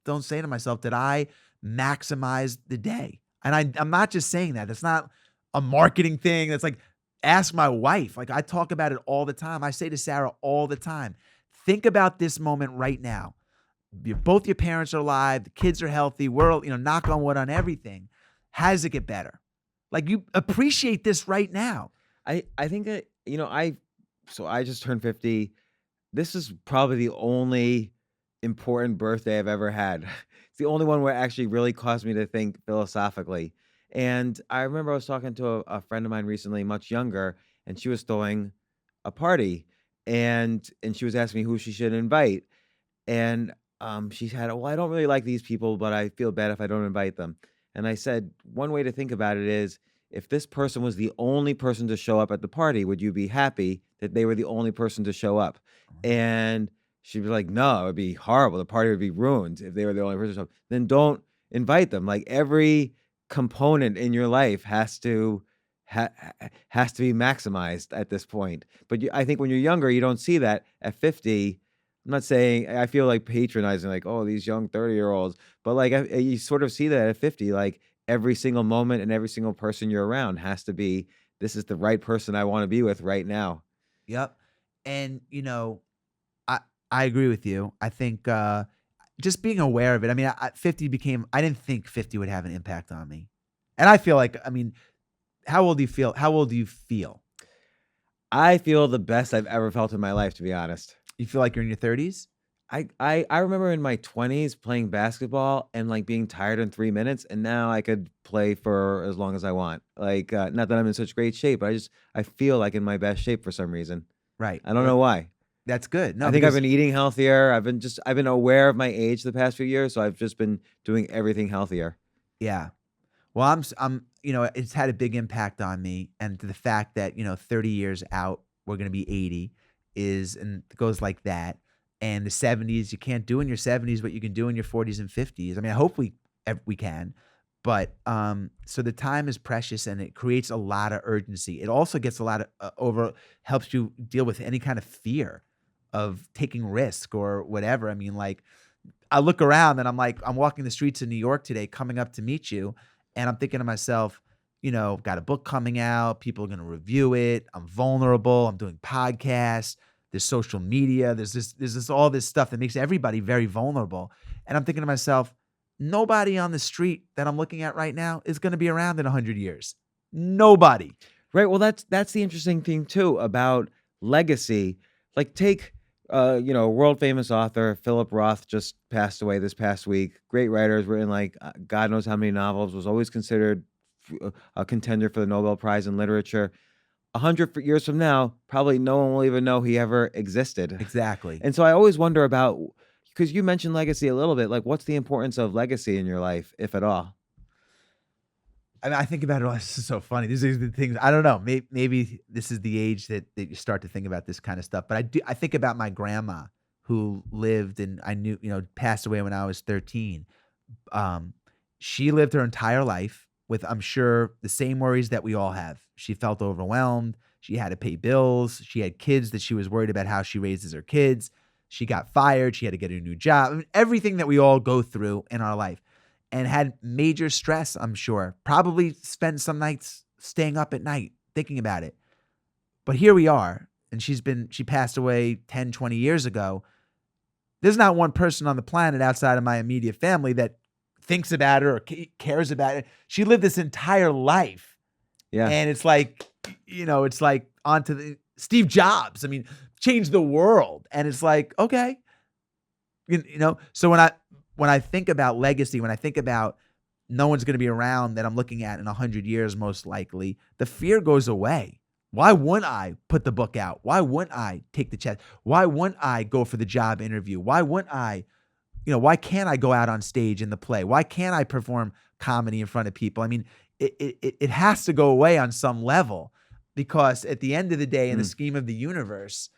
don't say to myself, did I maximize the day? And I'm not just saying that. It's not a marketing thing. That's like, ask my wife. Like, I talk about it all the time. I say to Sarah all the time, think about this moment right now. Both your parents are alive. The kids are healthy. We're, knock on wood on everything. How does it get better? Like, you appreciate this right now. I think that, I just turned 50. This is probably the only important birthday I've ever had. It's the only one where it actually really caused me to think philosophically. And I remember I was talking to a friend of mine recently, much younger, and she was throwing a party, and she was asking me who she should invite. And she had, well, I don't really like these people, but I feel bad if I don't invite them. And I said, one way to think about it is, if this person was the only person to show up at the party, would you be happy that they were the only person to show up? And she'd be like, no, it would be horrible. The party would be ruined if they were the only person to show up. Then don't invite them. Like, every component in your life has to be maximized at this point. But I think when you're younger, you don't see that. At 50, I'm not saying I feel like patronizing, like, oh, these young 30-year-olds, but like you sort of see that at 50, like every single moment and every single person you're around has to be, this is the right person I want to be with right now. Yep. And, I agree with you. I think just being aware of it. I mean, 50 I didn't think 50 would have an impact on me. And I feel like, how old do you feel? How old do you feel? I feel the best I've ever felt in my life, to be honest. You feel like you're in your 30s? I remember in my 20s playing basketball and like being tired in 3 minutes, and now I could play for as long as I want. Like, not that I'm in such great shape, but I feel like in my best shape for some reason. Right. I don't know why. That's good. No, I think I've been eating healthier. I've been aware of my age the past few years, so I've just been doing everything healthier. Yeah. Well, it's had a big impact on me, and to the fact that, 30 years out, we're going to be 80 and it goes like that. And the 70s, you can't do in your 70s what you can do in your 40s and 50s. I mean, I hope we can, but so the time is precious, and it creates a lot of urgency. It also gets a lot of helps you deal with any kind of fear of taking risk or whatever. I mean, like, I look around and I'm like, I'm walking the streets of New York today, coming up to meet you, and I'm thinking to myself, got a book coming out. People are going to review it. I'm vulnerable. I'm doing podcasts. there's social media, there's all this stuff that makes everybody very vulnerable. And I'm thinking to myself, nobody on the street that I'm looking at right now is going to be around in 100 years. Nobody. Right. Well, that's the interesting thing too about legacy. Like take world famous author Philip Roth just passed away this past week. Great writer, has written like God knows how many novels. Was always considered a contender for the Nobel Prize in literature. 100 years from now, probably no one will even know he ever existed. Exactly. And so I always wonder about, because you mentioned legacy a little bit. Like, what's the importance of legacy in your life, if at all? I mean, I think about it. This is so funny. These are the things I don't know. Maybe this is the age that you start to think about this kind of stuff. But I think about my grandma who lived and I knew, passed away when I was 13. Um, she lived her entire life with, I'm sure, the same worries that we all have. She felt overwhelmed. She had to pay bills. She had kids that she was worried about how she raises her kids. She got fired. She had to get a new job. I mean, everything that we all go through in our life. And had major stress, I'm sure. Probably spent some nights staying up at night thinking about it. But here we are, and she passed away 10, 20 years ago. There's not one person on the planet outside of my immediate family that thinks about her or cares about it. She lived this entire life. Yeah. And it's like, it's like onto the Steve Jobs. I mean, changed the world. And it's like, okay. So when I think about legacy, when I think about no one's going to be around that I'm looking at in 100 years, most likely, the fear goes away. Why wouldn't I put the book out? Why wouldn't I take the test? Why wouldn't I go for the job interview? Why wouldn't I, why can't I go out on stage in the play? Why can't I perform comedy in front of people? I mean, it has to go away on some level because at the end of the day, in the scheme of the universe,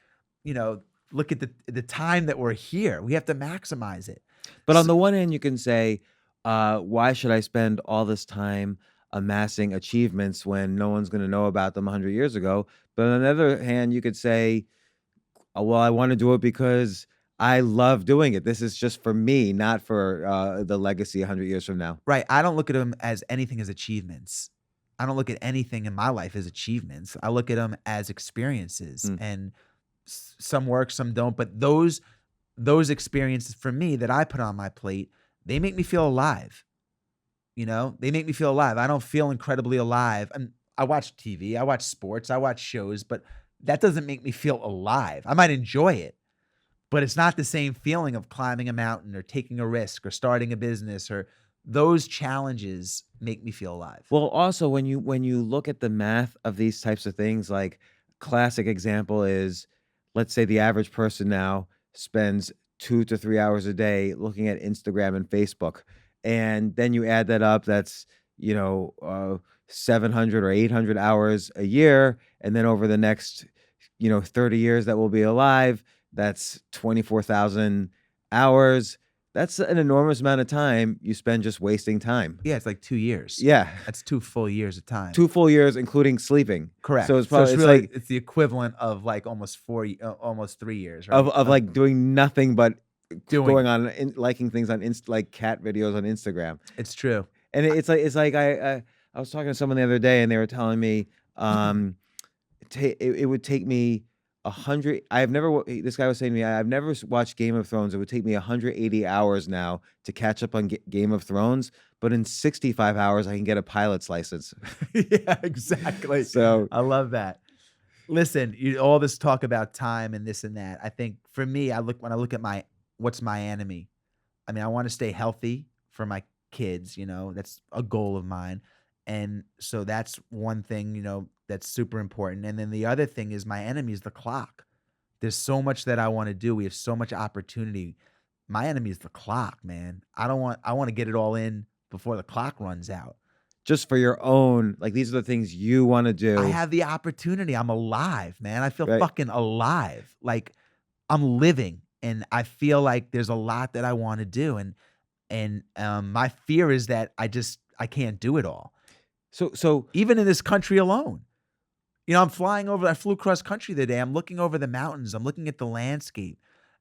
look at the time that we're here. We have to maximize it. But on the one hand, you can say, why should I spend all this time amassing achievements when no one's going to know about them 100 years ago? But on the other hand, you could say, well, I want to do it because I love doing it. This is just for me, not for the legacy 100 years from now. Right. I don't look at them as anything as achievements. I don't look at anything in my life as achievements. I look at them as experiences, and some work, some don't. But those experiences for me that I put on my plate, they make me feel alive. They make me feel alive. I don't feel incredibly alive. And I watch TV, I watch sports, I watch shows, but that doesn't make me feel alive. I might enjoy it, but it's not the same feeling of climbing a mountain or taking a risk or starting a business, or those challenges make me feel alive. Well, also when you look at the math of these types of things, like classic example is, let's say the average person now spends 2 to 3 hours a day looking at Instagram and Facebook. And then you add that up, that's, 700 or 800 hours a year. And then over the next, 30 years that we'll be alive, that's 24,000 hours. That's an enormous amount of time you spend just wasting time. Yeah, it's like 2 years. Yeah. That's 2 full years of time. 2 full years, incclicking sleeping. Correct. So it's probably really, like it's the equivalent of like almost 3 years, right? of like doing nothing but Doing- going on liking things on like cat videos on Instagram. It's true. And it's like I was talking to someone the other day and they were telling me it would take me 100. This guy was saying to me, I've never watched Game of Thrones. It would take me 180 hours now to catch up on Game of Thrones, but in 65 hours I can get a pilot's license. Yeah, exactly. So I love that. Listen, all this talk about time and this and that. I think for me, when I look at what's my enemy. I mean, I want to stay healthy for my kids. That's a goal of mine, and so that's one thing. That's super important. And then the other thing is my enemy is the clock. There's so much that I want to do. We have so much opportunity. My enemy is the clock, man. I want to get it all in before the clock runs out. Just for your own, like these are the things you want to do. I have the opportunity. I'm alive, man. I feel Right. fucking alive. Like I'm living, and I feel like there's a lot that I want to do. And my fear is that I can't do it all. So Even in this country alone. I flew cross country the day. I'm looking over the mountains. I'm looking at the landscape.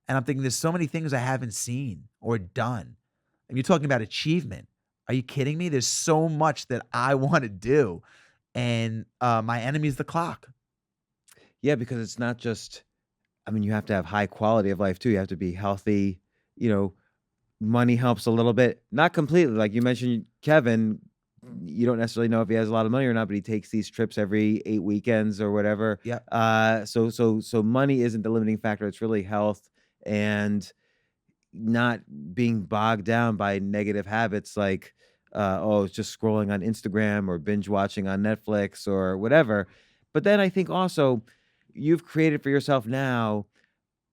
And I'm thinking there's so many things I haven't seen or done. And you're talking about achievement. Are you kidding me? There's so much that I want to do. And my enemy is the clock. yeah, because it's not just I mean, you have to have high quality of life too. You have to be healthy. You know, money helps a little bit, not completely. Like you mentioned, Kevin, you don't necessarily know if he has a lot of money or not, but he takes these trips every 8 weekends or whatever. Yep. So money isn't the limiting factor. It's really health and not being bogged down by negative habits like, oh, it's just scrolling on Instagram or binge watching on Netflix or whatever. But then I think also you've created for yourself now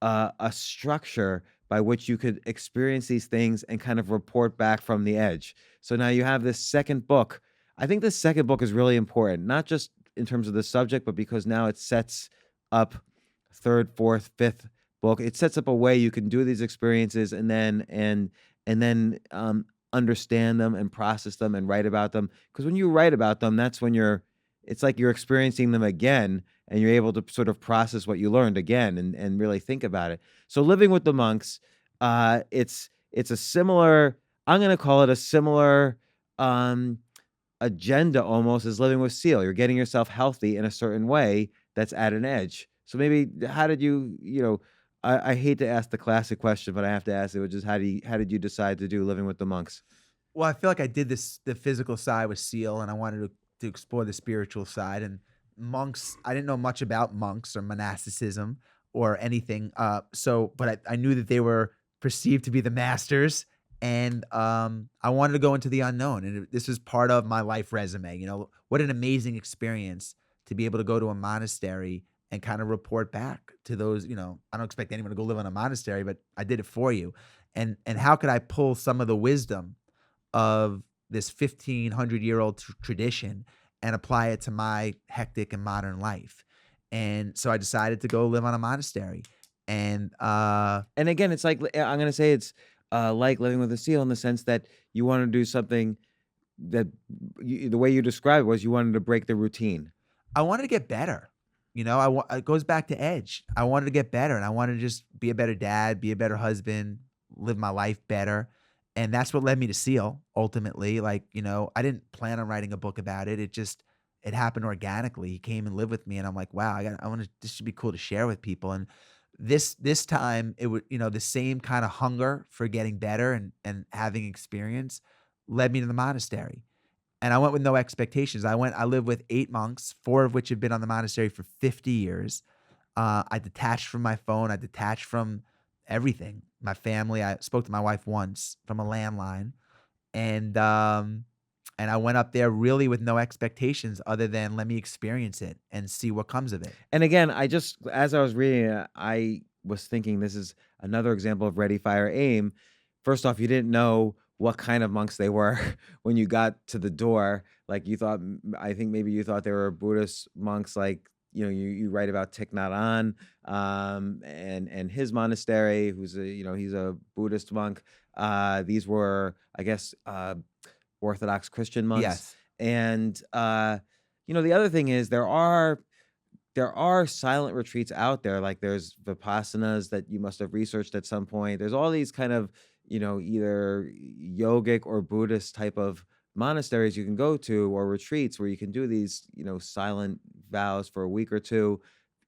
a structure by which you could experience these things and kind of report back from the edge. So now you have this second book. I think this second book is really important, not just in terms of the subject, but because now it sets up third, fourth, fifth book. It sets up a way you can do these experiences and then understand them and process them and write about them. Because when you write about them, that's when it's like you're experiencing them again and you're able to sort of process what you learned again and really think about it. So living with the monks, it's a similar, I'm going to call it a similar um, agenda almost as living with Seal. You're getting yourself healthy in a certain way that's at an edge. So maybe how did I hate to ask the classic question, but I have to ask it, which is how did you decide to do living with the monks? Well, I feel like I did the physical side with Seal, and I wanted to explore the spiritual side. And monks, I didn't know much about monks or monasticism or anything. But I knew that they were perceived to be the masters, and I wanted to go into the unknown. And this is part of my life resume. You know, what an amazing experience to be able to go to a monastery and kind of report back to those. You know, I don't expect anyone to go live in a monastery, but I did it for you. And how could I pull some of the wisdom of this 1,500-year-old tradition and apply it to my hectic and modern life. And so I decided to go live on a monastery. And And again, it's like I'm gonna say it's like living with a seal in the sense that you want to do something that the way you described it was you wanted to break the routine. I wanted to get better. You know, it goes back to edge. I wanted to get better, and I wanted to just be a better dad, be a better husband, live my life better. And that's what led me to Seal ultimately. Like, you know, I didn't plan on writing a book about it. It happened organically. He came and lived with me, and I'm like, wow, I want to, this should be cool to share with people. And this time it would, you know, the same kind of hunger for getting better and having experience led me to the monastery. And I went with no expectations. I lived with 8 monks, 4 of which have been on the monastery for 50 years. I detached from my phone. I detached from everything. My family. I spoke to my wife once from a landline, and I went up there really with no expectations other than let me experience it and see what comes of it. And again, as I was reading it, I was thinking this is another example of ready, fire, aim. First off, you didn't know what kind of monks they were when you got to the door. Like you thought, I think maybe you thought they were Buddhist monks, like you write about Thich Nhat Hanh, and his monastery, who's he's a Buddhist monk. These were, I guess, Orthodox Christian monks, Yes. and the other thing is there are silent retreats out there. Like there's Vipassanas that you must have researched at some point. There's all these kind of, either yogic or Buddhist type of monasteries you can go to or retreats where you can do these, silent vows for a week or two.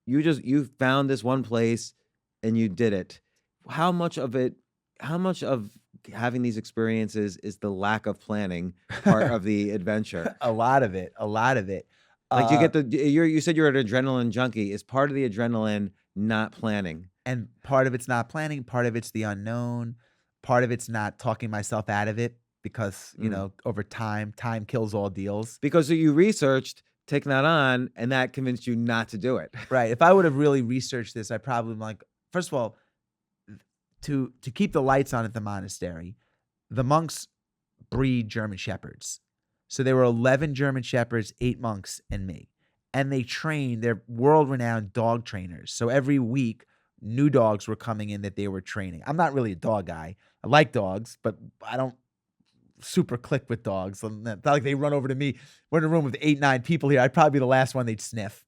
You found this one place and you did it. How much of it, how much of having these experiences is the lack of planning part of the adventure? A lot of it. A lot of it. Like you Uh, get you said you're an adrenaline junkie. Is part of the adrenaline not planning? and part of it's not planning, part of it's the unknown, part of it's not talking myself out of it because, you Mm. know, over time kills all deals. Because you researched, take that on, and that convinced you not to do it. Right. If I would have really researched this, I probably like first of all, to keep the lights on at the monastery, the monks breed German shepherds. So there were 11 German shepherds, 8 monks, and me. And they trained, they're world-renowned dog trainers. So every week, new dogs were coming in that they were training. I'm not really a dog guy. I like dogs, but I don't super click with dogs. It's not like they run over to me. We're in a room with 8, 9 people here. I'd probably be the last one they'd sniff.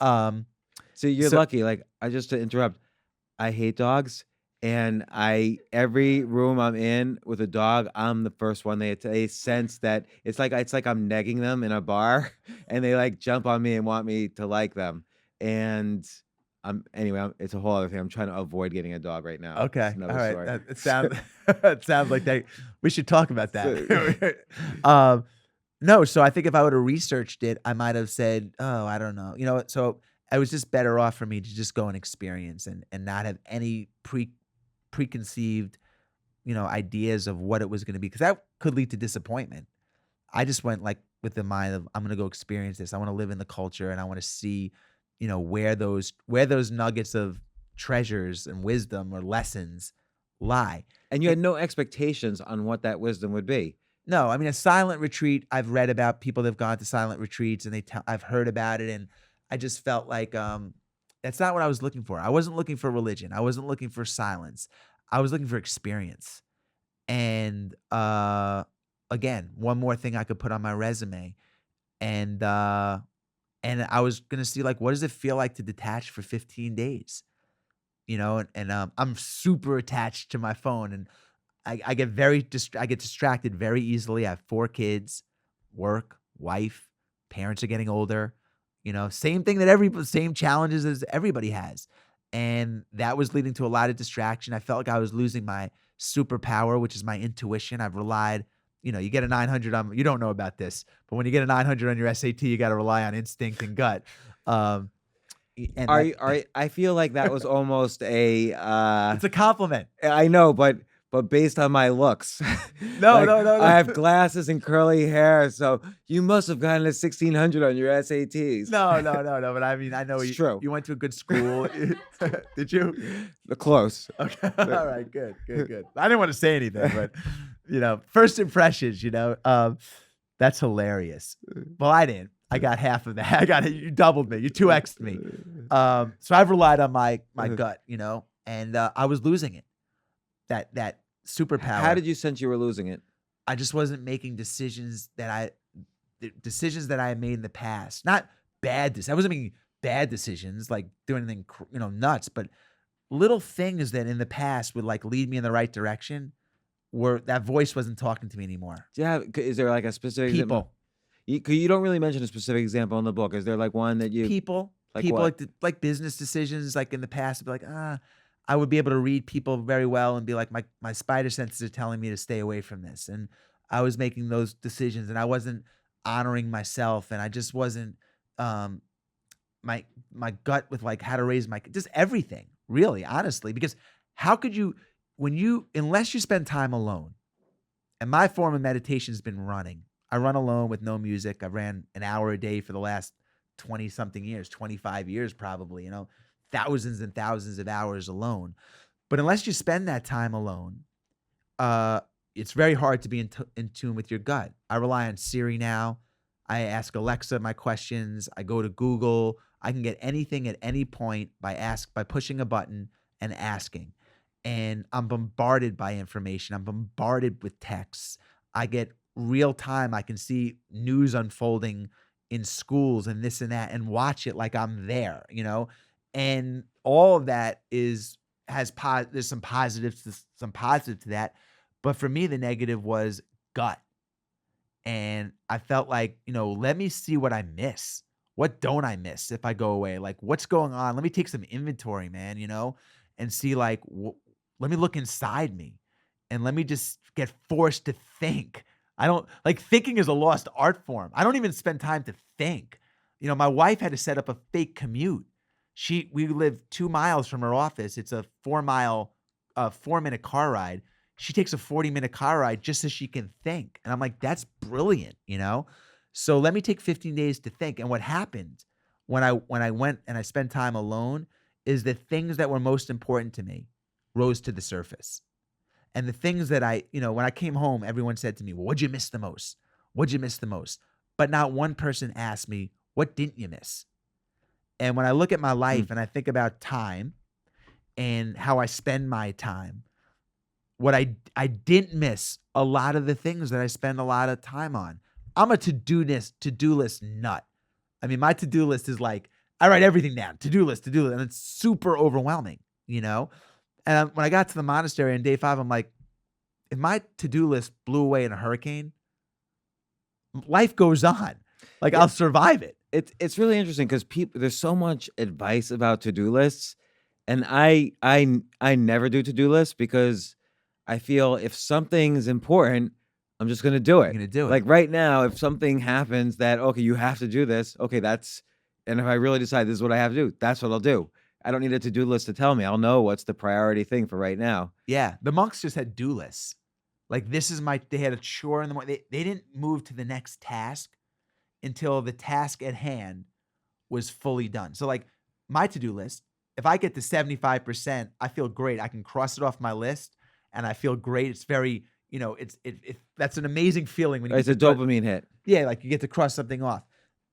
Um, So you're so lucky. Like I just to interrupt, I hate dogs, and every room I'm in with a dog, I'm the first one. They sense that it's like I'm negging them in a bar, and they like jump on me and want me to like them, and It's a whole other thing. I'm trying to avoid getting a dog right now. It's Okay. All another right. story. It sounds it sounds like we should talk about So- that. No, so I think if I would have researched it, I might have said, "Oh, I don't know." So it was just better off for me to just go and experience and not have any preconceived, ideas of what it was gonna be, because that could lead to disappointment. I just went, like, with the mind of, "I'm gonna go experience this. I wanna live in the culture, and I wanna see, where those nuggets of treasures and wisdom or lessons lie." and you had no expectations on what that wisdom would be. No, I mean, a silent retreat, I've read about people that have gone to silent retreats, and I've heard about it, and I just felt like, that's not what I was looking for. I wasn't looking for religion. I wasn't looking for silence. I was looking for experience. And, again, one more thing I could put on my resume, and, I was gonna see, like, what does it feel like to detach for 15 days? I'm super attached to my phone, and I get I get distracted very easily. I have 4 kids, work, wife, parents are getting older, same thing that same challenges as everybody has. And that was leading to a lot of distraction. I felt like I was losing my superpower, which is my intuition. I've relied, you get a 900 on, you don't know about this, but when you get a 900 on your SAT, you got to rely on instinct and gut. Um, and Are that, you? I feel like that was almost a. it's a compliment. I know, but based on my looks, No, like, no, no, I have no. glasses and curly hair, so you must have gotten a 1600 on your SATs. No, no, no, no. But I mean, I know It's true. you went to a good school. Did you? Close. Okay. All right. Good. Good. Good. I didn't want to say anything, but first impressions. That's hilarious. Well, I didn't. I got half of that. You doubled me. You 2x'd me. So I've relied on my gut. And I was losing it. That superpower. How did you sense you were losing it? I just wasn't making decisions that I had made in the past. Not bad decisions. I wasn't making bad decisions, like doing anything, nuts, but little things that in the past would like lead me in the right direction, where that voice wasn't talking to me anymore. Is there like a specific People, You don't really mention a specific example in the book. Is there like one that you people, like people what? like business decisions, like in the past, I'd be like, I would be able to read people very well and be like, my spider senses are telling me to stay away from this. And I was making those decisions, and I wasn't honoring myself, and I just wasn't, my gut with like how to raise just everything, really, honestly, because how could you, unless you spend time alone, and my form of meditation has been running. I run alone with no music. I ran an hour a day for the last 20 something years, 25 years, probably, thousands and thousands of hours alone. But unless you spend that time alone, it's very hard to be in tune with your gut. I rely on Siri now. I ask Alexa my questions. I go to Google. I can get anything at any point by pushing a button and asking. And I'm bombarded by information. I'm bombarded with texts. I get real time. I can see news unfolding in schools and this and that, and watch it like I'm there, and all of that there's some positives to that. But for me, the negative was gut. And I felt like, let me see what I miss. What don't I miss if I go away? Like, what's going on? Let me take some inventory, man, and see, like, let me look inside me, and let me just get forced to think. I don't like, thinking is a lost art form. I don't even spend time to think. My wife had to set up a fake commute. We live 2 miles from her office. It's a 4-minute car ride. She takes a 40-minute car ride just so she can think. And I'm like, that's brilliant, So let me take 15 days to think. And what happened when I went and I spent time alone is the things that were most important to me rose to the surface. And the things that when I came home, everyone said to me, well, what'd you miss the most? What'd you miss the most? But not one person asked me, what didn't you miss? And when I look at my life and I think about time and how I spend my time, what I didn't miss a lot of the things that I spend a lot of time on. I'm a to-do list nut. I mean, my to-do list is like, I write everything down, to-do list, and it's super overwhelming, And when I got to the monastery on day 5, I'm like, if my to-do list blew away in a hurricane, life goes on. Like, I'll survive it. It's really interesting because people there's so much advice about to-do lists, and I never do to-do lists because I feel if something's important, I'm just gonna do You're it. gonna do it. Like, right now, if something happens that, "Okay, you have to do this," okay, that's and if I really decide this is what I have to do, that's what I'll do. I don't need a to-do list to tell me. I'll know what's the priority thing for right now. Yeah, the monks just had do lists. Like, this is my they had a chore in the morning. They didn't move to the next task until the task at hand was fully done. So, like, my to-do list, if I get to 75%, I feel great. I can cross it off my list, and I feel great. It's very, that's an amazing feeling when you It's get a to cross. dopamine hit. Yeah, like, you get to cross something off.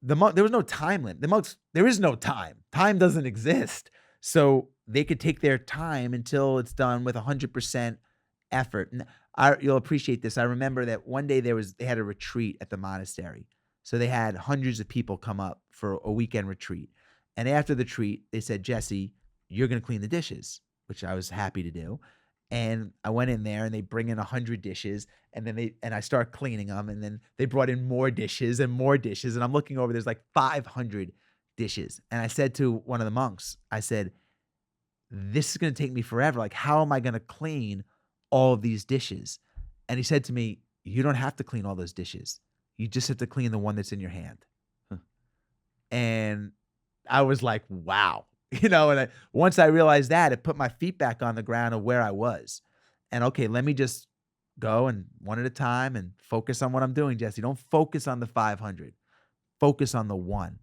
There was no time limit. The monks, there is no time. Time doesn't exist. So they could take their time until it's done with 100% effort. And you'll appreciate this. I remember that one day they had a retreat at the monastery. So they had hundreds of people come up for a weekend retreat. And after the retreat, they said, Jesse, you're going to clean the dishes, which I was happy to do. And I went in there and they bring in 100 dishes and then I start cleaning them. And then they brought in more dishes and more dishes. And I'm looking over, there's like 500 dishes. And I said to one of the monks, I said, this is going to take me forever. Like, how am I going to clean all of these dishes? And he said to me, you don't have to clean all those dishes. You just have to clean the one that's in your hand. Huh. And I was like, wow. And once I realized that, it put my feet back on the ground of where I was. And okay, let me just go and one at a time and focus on what I'm doing, Jesse. Don't focus on the 500. Focus on the one.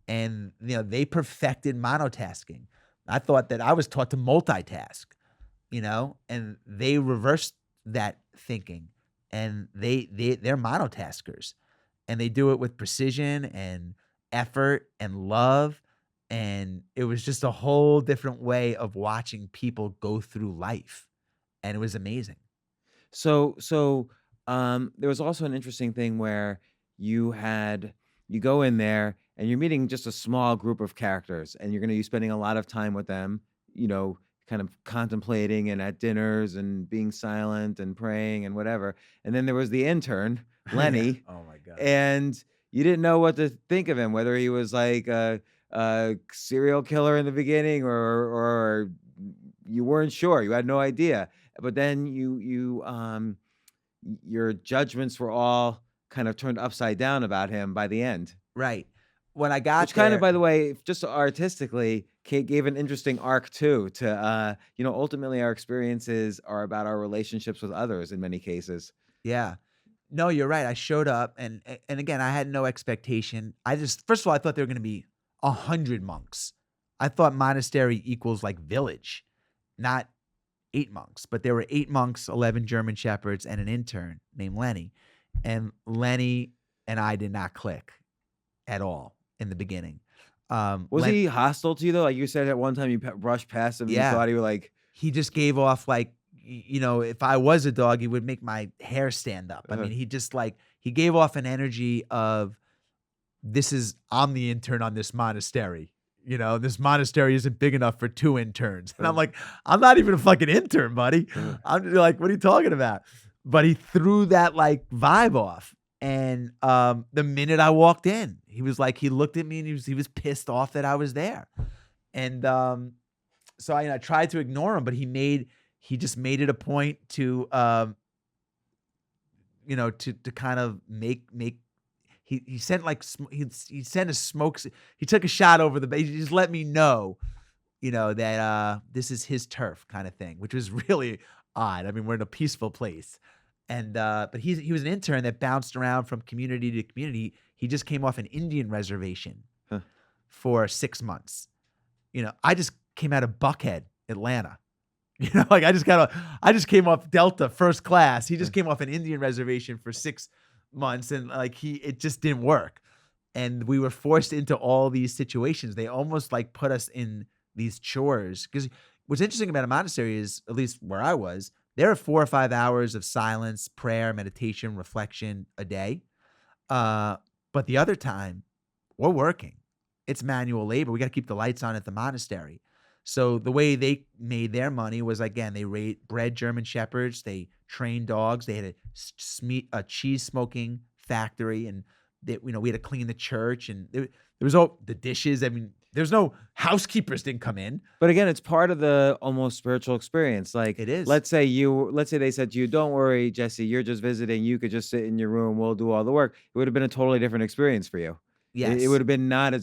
And, they perfected monotasking. I thought that I was taught to multitask, and they reversed that thinking. And they're monotaskers. And they do it with precision and effort and love. And it was just a whole different way of watching people go through life. And it was amazing. So, there was also an interesting thing where you go in there and you're meeting just a small group of characters, and you're gonna be spending a lot of time with them, kind of contemplating and at dinners and being silent and praying and whatever. And then there was the intern, Yeah. Lenny, Oh my God. and you didn't know what to think of him, whether he was like a serial killer in the beginning or you weren't sure. You had no idea. But then your judgments were all kind of turned upside down about him by the end. Right. When I got Which kind of, there, by the way, just artistically, gave an interesting arc too. Ultimately, our experiences are about our relationships with others in many cases. yeah. No, you're right. I showed up and again, I had no expectation. First of all, I thought there were going to be 100 monks. I thought monastery equals like village, not 8 monks, but there were 8 monks, 11 German shepherds, and an intern named Lenny. And Lenny and I did not click at all in the beginning. Was he hostile to you though? Like you said at one time, you brushed past him and you Yeah, thought he was like, he just gave off like, if I was a dog, he would make my hair stand up. I uh, mean, he gave off an energy of, I'm the intern on this monastery. This monastery isn't big enough for 2 interns. And I'm like, I'm not even a fucking intern, buddy. I'm like, what are you talking about? But he threw that like vibe off. And the minute I walked in, he was like, he looked at me and he was pissed off that I was there. And so I tried to ignore him, but he just made it a point to to kind of make he sent like he sent a smoke. He took a shot over the. He just let me know, that this is his turf kind of thing, which was really odd. I mean, we're in a peaceful place, and but he was an intern that bounced around from community to community. He just came off an Indian reservation huh. for 6 months. I just came out of Buckhead, Atlanta. Like I just came off Delta first class. He just came off an Indian reservation for 6 months, and like it just didn't work. And we were forced into all these situations. They almost like put us in these chores. Because what's interesting about a monastery is, at least where I was, there are 4 or 5 hours of silence, prayer, meditation, reflection a day. But the other time, we're working. It's manual labor. We got to keep the lights on at the monastery. So the way they made their money was, again, they bred German shepherds. They trained dogs. They had a cheese smoking factory, and that, we had to clean the church, and there was all the dishes. I mean, there's no housekeepers didn't come in. But again, it's part of the almost spiritual experience. Like, It is. let's say they said to you, "Don't worry, Jesse, you're just visiting. You could just sit in your room. We'll do all the work." It would have been a totally different experience for you. It Yes. would have been not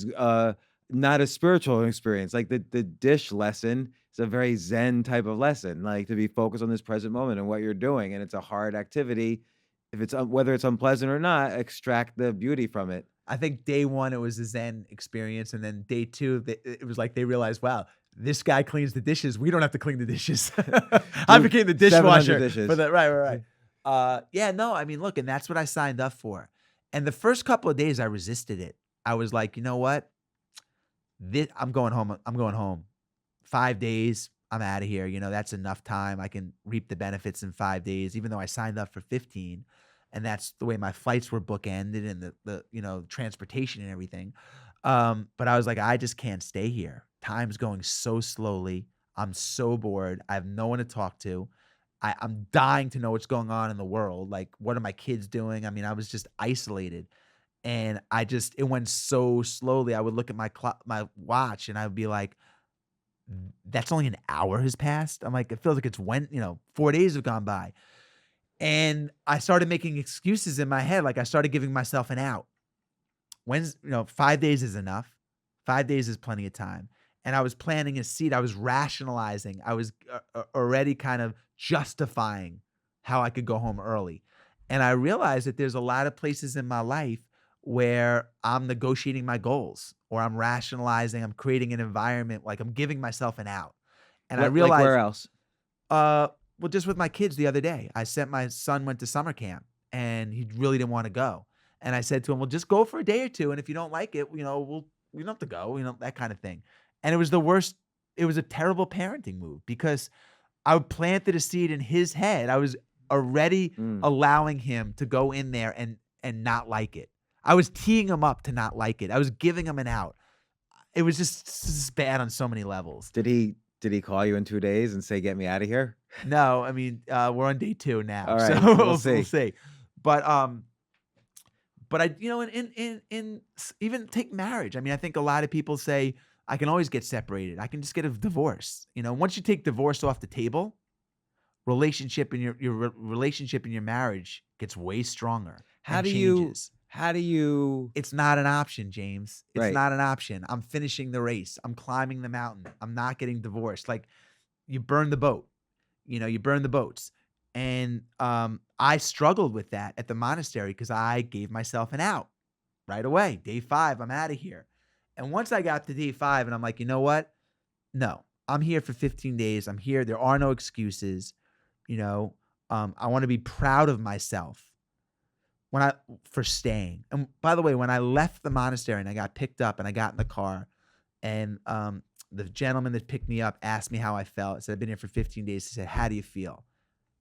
as spiritual an experience. Like the dish lesson is a very Zen type of lesson. Like to be focused on this present moment and what you're doing, and it's a hard activity. If it's whether it's unpleasant or not, extract the beauty from it. I think day 1, it was a Zen experience, and then day 2, it was like they realized, "Wow, this guy cleans the dishes. We don't have to clean the dishes." I Do became the 700 dishwasher dishes. for the right. Yeah, no, I mean, look, and that's what I signed up for. And the first couple of days, I resisted it. I was like, "You know what? I'm going home. I'm going home. 5 days, I'm out of here. That's enough time. I can reap the benefits in 5 days, even though I signed up for 15. And that's the way my flights were bookended, and the transportation and everything. But I was like, I just can't stay here. Time's going so slowly. I'm so bored. I have no one to talk to. I'm dying to know what's going on in the world. Like, what are my kids doing? I mean, I was just isolated. And it went so slowly. I would look at my watch, and I would be like, that's only an hour has passed. I'm like, it feels like 4 days have gone by. And I started making excuses in my head. Like, I started giving myself an out. 5 days is enough. 5 days is plenty of time. And I was planting a seed. I was rationalizing. I was already kind of justifying how I could go home early. And I realized that there's a lot of places in my life where I'm negotiating my goals, or I'm rationalizing, I'm creating an environment, like I'm giving myself an out. And I Like where realized, else? well, just with my kids the other day, my son went to summer camp, and he really didn't want to go. And I said to him, well, just go for a day or two. And if you don't like it, we don't have to go, that kind of thing. And it was the worst. It was a terrible parenting move, because I planted a seed in his head. I was already Mm. allowing him to go in there and not like it. I was teeing him up to not like it. I was giving him an out. It was just bad on so many levels. Did he call you in 2 days and say, "Get me out of here"? No, I mean, we're on day 2 now, All so right, we'll see. see. But in even take marriage. I mean, I think a lot of people say, I can always get separated. I can just get a divorce. Once you take divorce off the table, relationship in your relationship in your marriage gets way stronger How and do you changes. how do you It's not an option, James. It's Right. not an option. I'm finishing the race. I'm climbing the mountain. I'm not getting divorced. Like, you burn the boat. You burn the boats. And I struggled with that at the monastery, because I gave myself an out right away. Day 5, I'm out of here. And once I got to day 5, and I'm like, you know what? No, I'm here for 15 days. I'm here. There are no excuses. I want to be proud of myself for staying. And by the way, when I left the monastery and I got picked up and I got in the car, and the gentleman that picked me up asked me how I felt. I said, I've been here for 15 days. He said, how do you feel?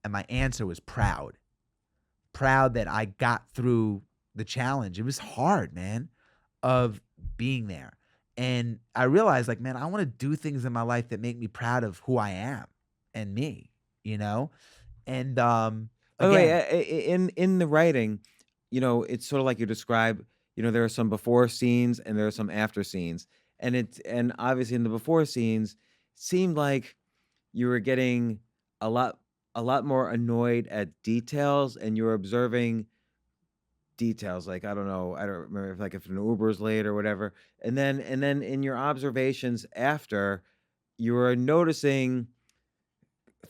And my answer was proud. Proud that I got through the challenge. It was hard, man, of being there. And I realized, like, man, I want to do things in my life that make me proud of who I am and me, And By the way, again, in the writing, it's sort of like you describe, there are some before scenes and there are some after scenes. And obviously in the before scenes, seemed like you were getting a lot more annoyed at details, and you were observing details. Like, I don't know, I don't remember if an Uber's late or whatever. And then in your observations after, you were noticing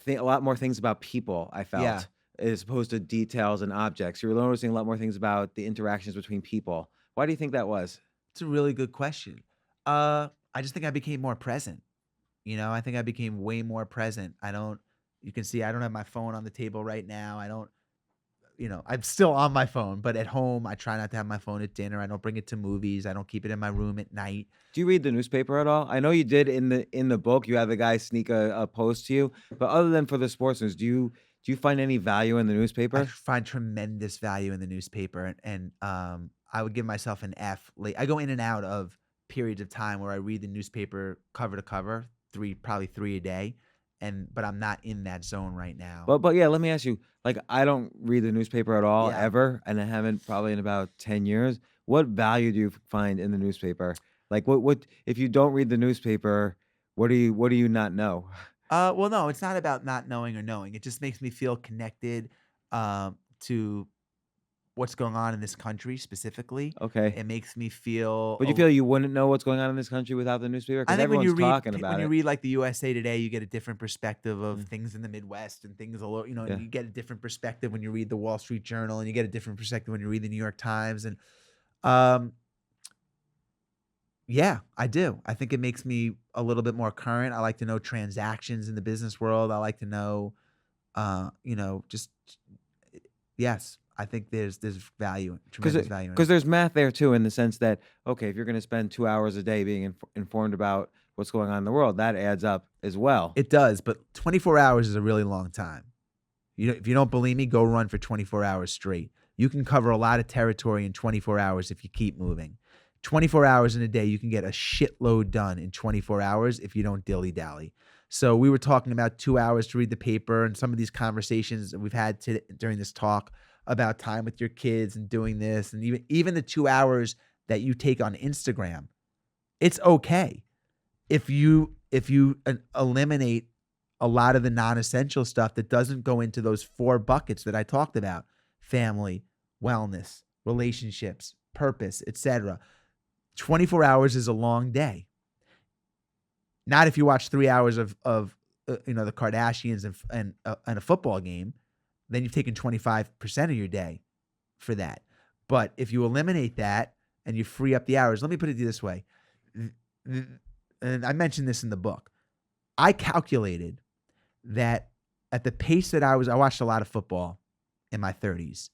a lot more things about people, I yeah. felt, as opposed to details and objects. You were noticing a lot more things about the interactions between people. Why do you think that was? It's a really good question. I just think I became more present. I think I became way more present. You can see I don't have my phone on the table right now. I don't, I'm still on my phone, but at home, I try not to have my phone at dinner. I don't bring it to movies. I don't keep it in my room at night. Do you read the newspaper at all? I know you did in the book. You had the guy sneak a post to you, but other than for the sports news, do you find any value in the I newspaper? find tremendous value in the newspaper, and I would give myself an F. Like, I go in and out of periods of time where I read the newspaper cover to cover, probably 3 a day, but I'm not in that zone right now. But yeah, let me ask you. Like, I don't read the newspaper at all Yeah. ever, and I haven't probably in about 10 years. what value do you find in the newspaper? Like, what if you don't read the newspaper, what do you not know? Well, no, it's not about not knowing or knowing. It just makes me feel connected to what's going on in this country specifically. Okay. It makes me feel. But you feel you wouldn't know what's going on in this country without the newspaper? I Because think everyone's talking when about you it. read like the USA Today, you get a different perspective of Mm, things in the Midwest and things a little, and yeah. you get a different perspective when you read the Wall Street Journal, and you get a different perspective when you read the New York Times, and um, yeah, I do. I think it makes me a little bit more current. I like to know transactions in the business world. I like to know, just yes. I think there's value, tremendous value in Because it. there's math there too, in the sense that, okay, if you're gonna spend 2 hours a day being informed about what's going on in the world, that adds up as well. It does, but 24 hours is a really long time. If you don't believe me, go run for 24 hours straight. You can cover a lot of territory in 24 hours if you keep moving. 24 hours in a day, you can get a shitload done in 24 hours if you don't dilly-dally. So we were talking about 2 hours to read the paper and some of these conversations that we've had during this talk about time with your kids and doing this, and even the 2 hours that you take on Instagram. It's okay if you eliminate a lot of the non-essential stuff that doesn't go into those 4 buckets that I talked about: family, wellness, relationships, purpose, etc. 24 hours is a long day. Not if you watch 3 hours of the Kardashians and a football game, then you've taken 25% of your day for that. But if you eliminate that and you free up the hours, let me put it this way. And I mentioned this in the book. I calculated that at the pace that I watched a lot of football in my 30s.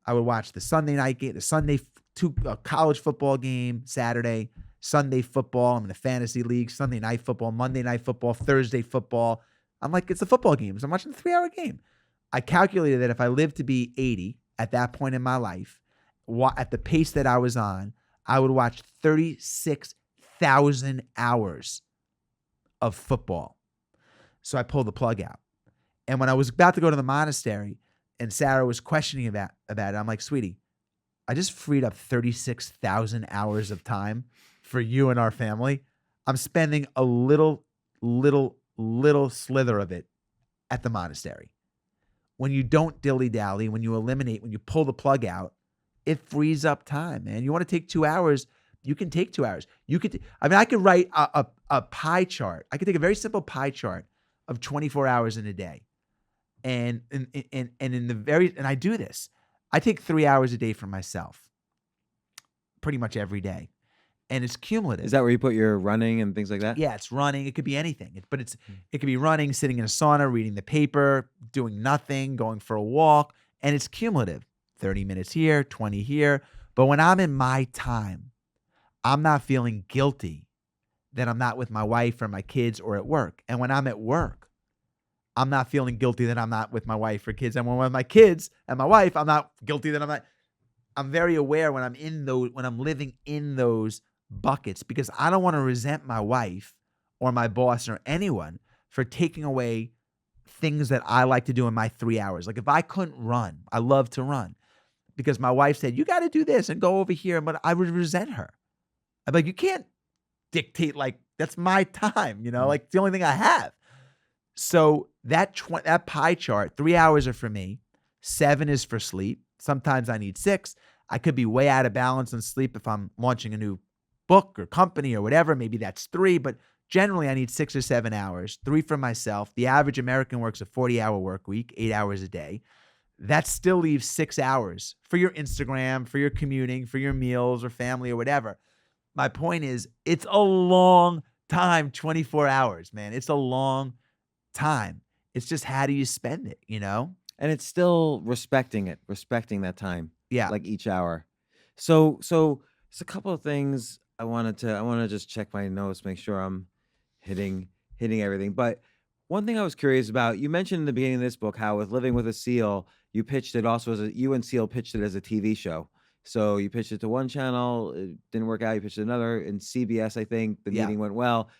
I would watch the Sunday night game, the college football game, Saturday, Sunday football. I'm in a fantasy league, Sunday night football, Monday night football, Thursday football. I'm like, it's a football game. So I'm watching a 3-hour game. I calculated that if I lived to be 80 at that point in my life, at the pace that I was on, I would watch 36,000 hours of football. So I pulled the plug out. And when I was about to go to the monastery and Sarah was questioning about it, I'm like, sweetie, I just freed up 36,000 hours of time for you and our family. I'm spending a little slither of it at the monastery. When you don't dilly-dally, when you eliminate, when you pull the plug out, it frees up time, man. You want to take 2 hours, you can take 2 hours. I could write a pie chart. I could take a very simple pie chart of 24 hours in a day. And I do this. I take 3 hours a day for myself pretty much every day. And it's cumulative. Is that where you put your running and things like that? Yeah, it's running. It could be anything. It could be running, sitting in a sauna, reading the paper, doing nothing, going for a walk, and it's cumulative. 30 minutes here, 20 here. But when I'm in my time, I'm not feeling guilty that I'm not with my wife or my kids or at work. And when I'm at work, I'm not feeling guilty that I'm not with my wife or kids. And when I'm with my kids and my wife, I'm not guilty that I'm not. I'm very aware when I'm living in those buckets, because I don't want to resent my wife or my boss or anyone for taking away things that I like to do in my 3 hours. Like if I couldn't run, I love to run, because my wife said, you got to do this and go over here. But I would resent her. I'm like, you can't dictate, like, that's my time, like it's the only thing I have. So that pie chart, 3 hours are for me. 7 is for sleep. Sometimes I need 6. I could be way out of balance on sleep if I'm launching a new book or company or whatever. Maybe that's 3, but generally I need 6 or 7 hours, 3 for myself. The average American works a 40-hour work week, 8 hours a day. That still leaves 6 hours for your Instagram, for your commuting, for your meals or family or whatever. My point is, it's a long time, 24 hours, man. It's a long time. It's just, how do you spend it, And it's still respecting that time, Yeah. like each hour. So it's a couple of things I want to just check my notes, make sure I'm hitting everything. But one thing I was curious about, you mentioned in the beginning of this book how with Living with a Seal, you pitched it also you and Seal pitched it as a TV show. So you pitched it to one channel, it didn't work out. You pitched it another in CBS, I think. The Yeah. meeting went well.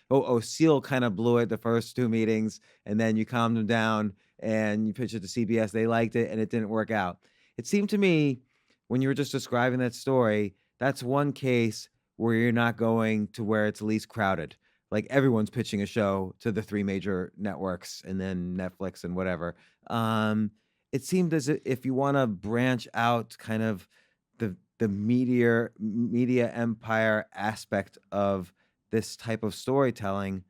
Seal kind of blew it the first 2 meetings, and then you calmed him down and you pitched it to CBS. They liked it, and it didn't work out. It seemed to me, when you were just describing that story, that's one case where you're not going to where it's least crowded. Like everyone's pitching a show to the three major networks and then Netflix and whatever. Um, it seemed as if you want to branch out kind of the media empire aspect of this type of storytelling,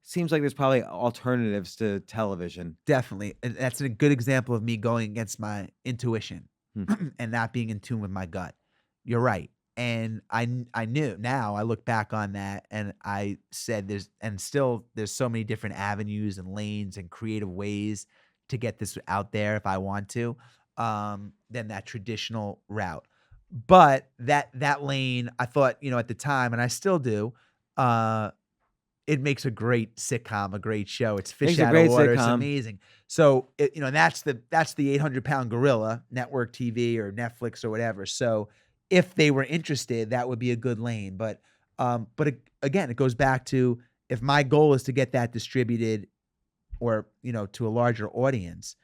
seems like there's probably alternatives to television. Definitely. And that's a good example of me going against my intuition Hmm. and not being in tune with my gut. You're right. And I knew. Now I look back on that and I said there's so many different avenues and lanes and creative ways to get this out there if I want to, than that traditional route. But that lane, I thought, at the time, and I still do, uh, it makes a great sitcom, a great show. It's fish Makes a out of great water. It's sitcom. amazing. So, that's the 800-pound gorilla, network TV or Netflix or whatever. So, if they were interested, that would be a good lane. Again, it goes back to, if my goal is to get that distributed or, to a larger audience,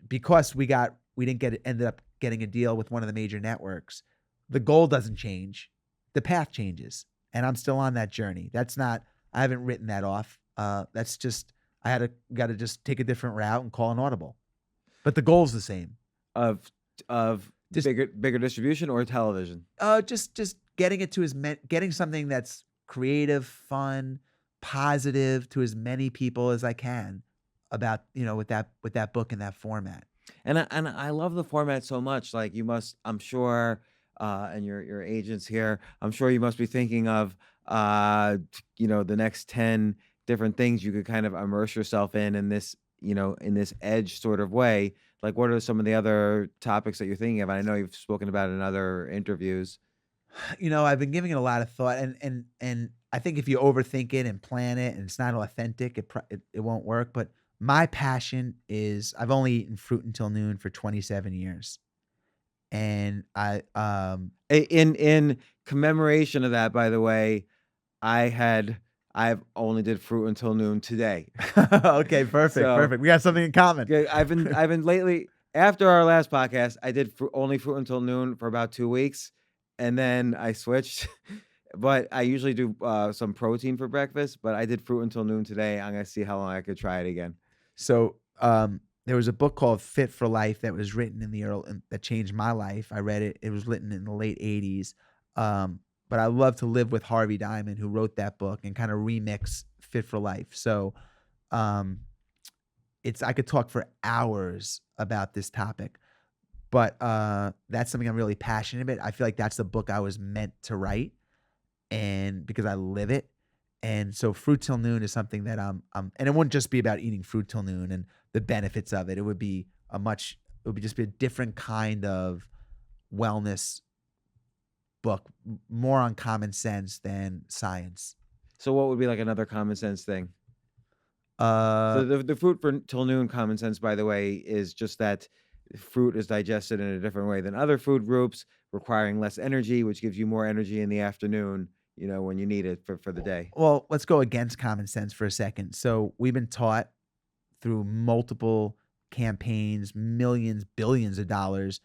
because ended up getting a deal with one of the major networks, the goal doesn't change. The path changes. And I'm still on that journey. I haven't written that off. That's just, got to just take a different route and call an audible. But the goal's the same. Of Just- bigger distribution or television. Just getting it to getting something that's creative, fun, positive to as many people as I can about, with that book in that format. And I love the format so much. Like you must, I'm sure, and your agents here, I'm sure you must be thinking of, the next 10 different things you could kind of immerse yourself in this, in this edge sort of way. Like, what are some of the other topics that you're thinking of? I know you've spoken about it in other interviews. I've been giving it a lot of thought, and I think if you overthink it and plan it and it's not authentic, it won't work. But my passion is, I've only eaten fruit until noon for 27 years. And In commemoration of that, by the way, I've only did fruit until noon today. okay, perfect, So- perfect. We got something in common. Yeah, I've been lately, after our last podcast, I did only fruit until noon for about 2 weeks, and then I switched. But I usually do some protein for breakfast. But I did fruit until noon today. I'm gonna see how long I could try it again. So, there was a book called Fit for Life that was written that changed my life. I read it. It was written in the late 80s. But I love to live with Harvey Diamond, who wrote that book and kind of remix Fit for Life. So, I could talk for hours about this topic, but that's something I'm really passionate about. I feel like that's the book I was meant to write, and because I live it. And so fruit till noon is something that and it wouldn't just be about eating fruit till noon and the benefits of it. It would just be a different kind of wellness book, more on common sense than science. So what would be like another common sense thing? So the fruit for till noon common sense, by the way, is just that fruit is digested in a different way than other food groups, requiring less energy, which gives you more energy in the afternoon, when you need it for the day. Well, let's go against common sense for a second. So we've been taught through multiple campaigns, millions, billions of dollars,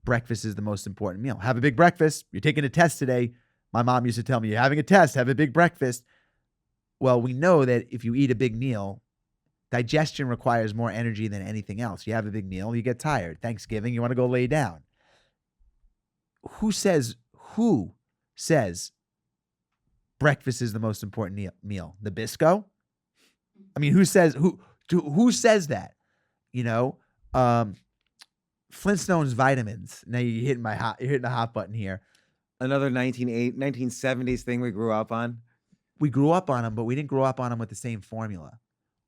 breakfast is the most important meal. Have a big breakfast. You're taking a test today. My mom used to tell me, you're having a test, have a big breakfast. Well, we know that if you eat a big meal, digestion requires more energy than anything else. You have a big meal, you get tired. Thanksgiving, you want to go lay down. Who says breakfast is the most important meal? Nabisco? I mean, who says that? Flintstones vitamins. Now you're hitting the hot button here. Another 1970s thing we grew up on. We grew up on them, but we didn't grow up on them with the same formula.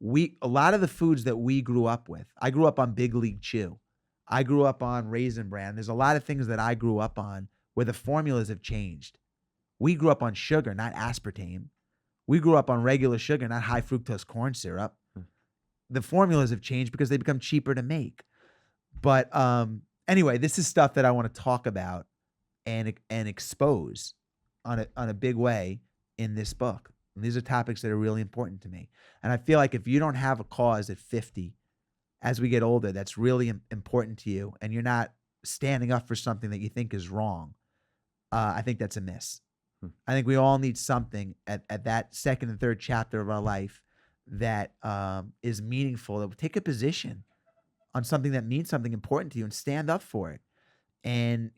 A lot of the foods that we grew up with, I grew up on Big League Chew. I grew up on Raisin Bran. There's a lot of things that I grew up on where the formulas have changed. We grew up on sugar, not aspartame. We grew up on regular sugar, not high fructose corn syrup. The formulas have changed because they become cheaper to make. But anyway, this is stuff that I want to talk about and expose on a big way in this book. And these are topics that are really important to me. And I feel like if you don't have a cause at 50, as we get older, that's really important to you, and you're not standing up for something that you think is wrong, I think that's a miss. Hmm. I think we all need something at that second and third chapter of our life that is meaningful. That will take a position on something that means something important to you and stand up for it. And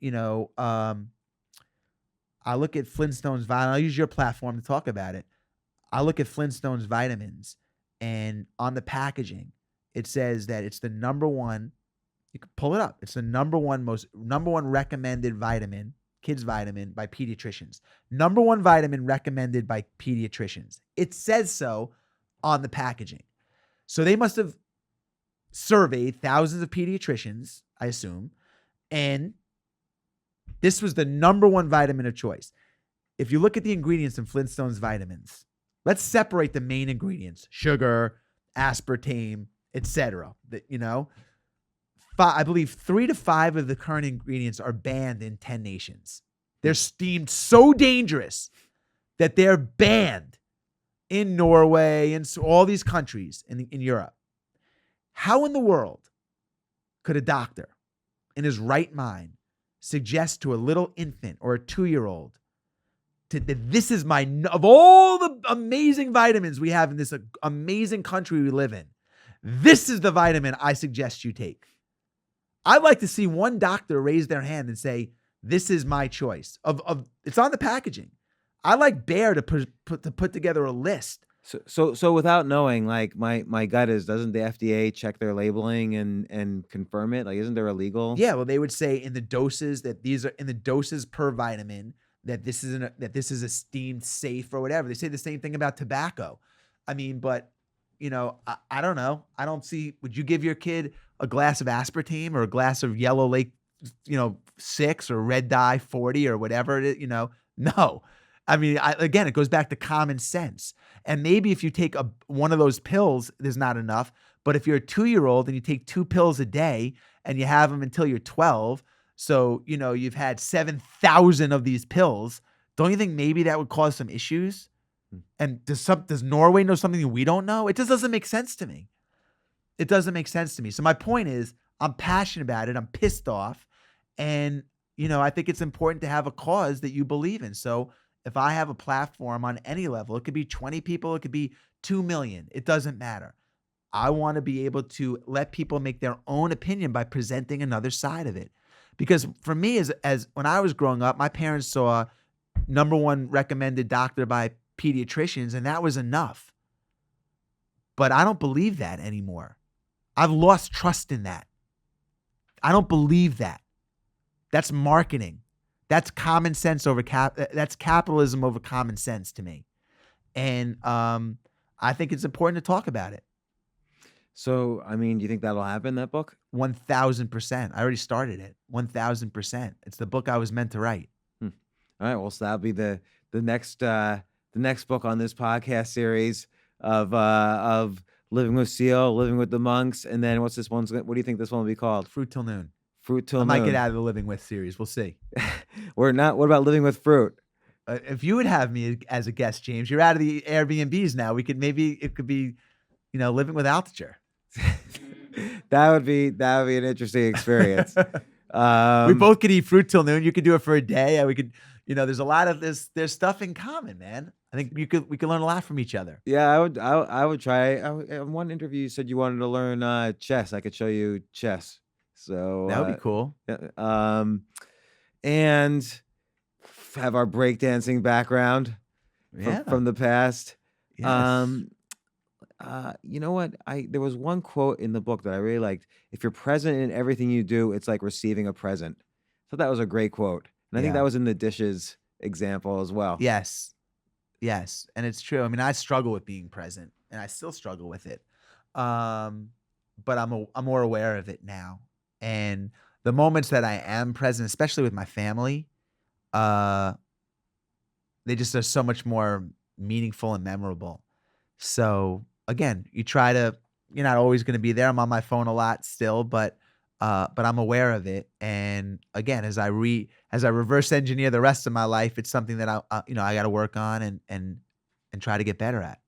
I look at Flintstones vitamin. I'll use your platform to talk about it. I look at Flintstones vitamins, and on the packaging, it says that it's the number one. You can pull it up. It's the number one recommended vitamin, kids vitamin by pediatricians. Number one vitamin recommended by pediatricians. It says so on the packaging. So they must have surveyed thousands of pediatricians, I assume, and this was the number one vitamin of choice. If you look at the ingredients in Flintstones vitamins, let's separate the main ingredients: sugar, aspartame, etc. I believe 3 to 5 of the current ingredients are banned in 10 nations. They're deemed so dangerous that they're banned in Norway and all these countries in Europe. How in the world could a doctor in his right mind suggest to a little infant or a 2-year-old that this is of all the amazing vitamins we have in this amazing country we live in, this is the vitamin I suggest you take? I'd like to see one doctor raise their hand and say, this is my choice. It's on the packaging. I like Bayer to put together a list. So without knowing, like my gut is, doesn't the FDA check their labeling and confirm it? Like, isn't there illegal? Yeah, well, they would say in the doses that these are in the doses per vitamin that this is esteemed safe or whatever. They say the same thing about tobacco. I mean, but I don't know. I don't see. Would you give your kid a glass of aspartame or a glass of Yellow Lake, 6 or Red Dye 40 or whatever it is? No. I mean, again, it goes back to common sense. And maybe if you take one of those pills, there's not enough. But if you're a 2-year-old and you take 2 pills a day and you have them until you're 12, so you've had 7,000 of these pills, don't you think maybe that would cause some issues? And does Norway know something we don't know? It just doesn't make sense to me. It doesn't make sense to me. So my point is, I'm passionate about it. I'm pissed off. And, I think it's important to have a cause that you believe in. So if I have a platform on any level, it could be 20 people, it could be 2 million. It doesn't matter. I want to be able to let people make their own opinion by presenting another side of it. Because for me, as when I was growing up, my parents saw number one recommended doctor by pediatricians, and that was enough. But I don't believe that anymore. I've lost trust in that. I don't believe that. That's marketing. That's common sense over that's capitalism over common sense to me. And I think it's important to talk about it. So, I mean, do you think that'll happen, that book? 1,000%. I already started it. 1,000%. It's the book I was meant to write. All right. Well, so that'll be the next book on this podcast series of Living with Seal, Living with the Monks, and then what's this one? What do you think this one will be called? Fruit Till Noon. Fruit Till I Noon. might get out of the Living With series. We'll see. We're not. What about Living with Fruit? If you would have me as a guest, James, you're out of the Airbnbs now. It could be, Living with Altucher. That would be an interesting experience. We both could eat fruit till noon. You could do it for a day. And we could, there's a lot of there's stuff in common, man. I think we could learn a lot from each other. Yeah, I would try. In one interview, you said you wanted to learn chess. I could show you chess. So that would be cool. And have our breakdancing background from the past. Yes. You know what? There was one quote in the book that I really liked. If you're present in everything you do, it's like receiving a present. I thought that was a great quote. And I think that was in the dishes example as well. Yes. Yes. And it's true. I mean, I struggle with being present and I still struggle with it. But I'm more aware of it now. And the moments that I am present, especially with my family, they just are so much more meaningful and memorable. So again, you're not always going to be there. I'm on my phone a lot still, but I'm aware of it. And again, as I reverse engineer the rest of my life, it's something that I got to work on and try to get better at.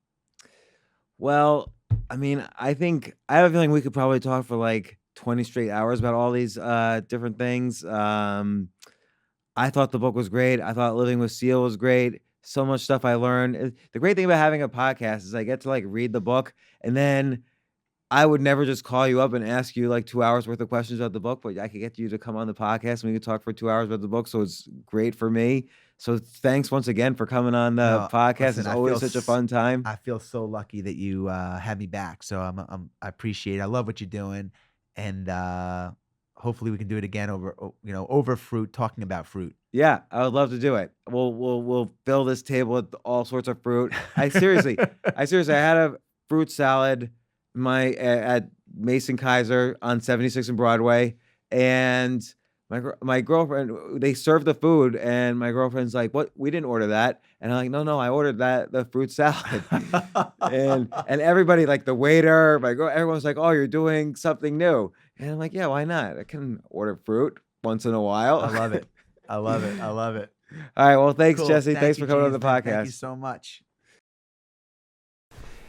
Well, I mean, I have a feeling we could probably talk for like 20 straight hours about all these different things. I thought the book was great. I thought Living with Seal was great. So much stuff I learned. The great thing about having a podcast is I get to like read the book, and then I would never just call you up and ask you like 2 hours worth of questions about the book, but I could get you to come on the podcast and we could talk for 2 hours about the book. So it's great for me. So thanks once again for coming on the No, podcast. listen, It's I always feel such a fun time. I feel so lucky that you had me back. So I appreciate it. I love what you're doing, and hopefully we can do it again over fruit, talking about fruit. Yeah, I would love to do it. We'll fill this table with all sorts of fruit. I seriously I had a fruit salad at Mason Kaiser on 76 and Broadway, and my girlfriend, they served the food, and my girlfriend's like, "What? We didn't order that." And I'm like, "No, I ordered the fruit salad." And everybody, like the waiter, everyone's like, "Oh, you're doing something new." And I'm like, "Yeah, why not? I can order fruit once in a while." I love it. I love it. I love it. All right, well, thanks, Cool. Jesse. Thank Thanks you, for coming on the James. Thank you podcast. so much.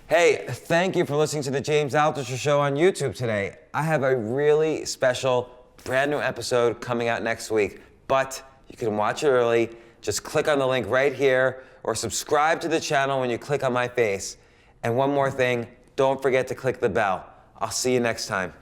Hey, thank you for listening to the James Altucher Show on YouTube today. I have a really special, brand new episode coming out next week, but you can watch it early. Just click on the link right here or subscribe to the channel when you click on my face. And one more thing, don't forget to click the bell. I'll see you next time.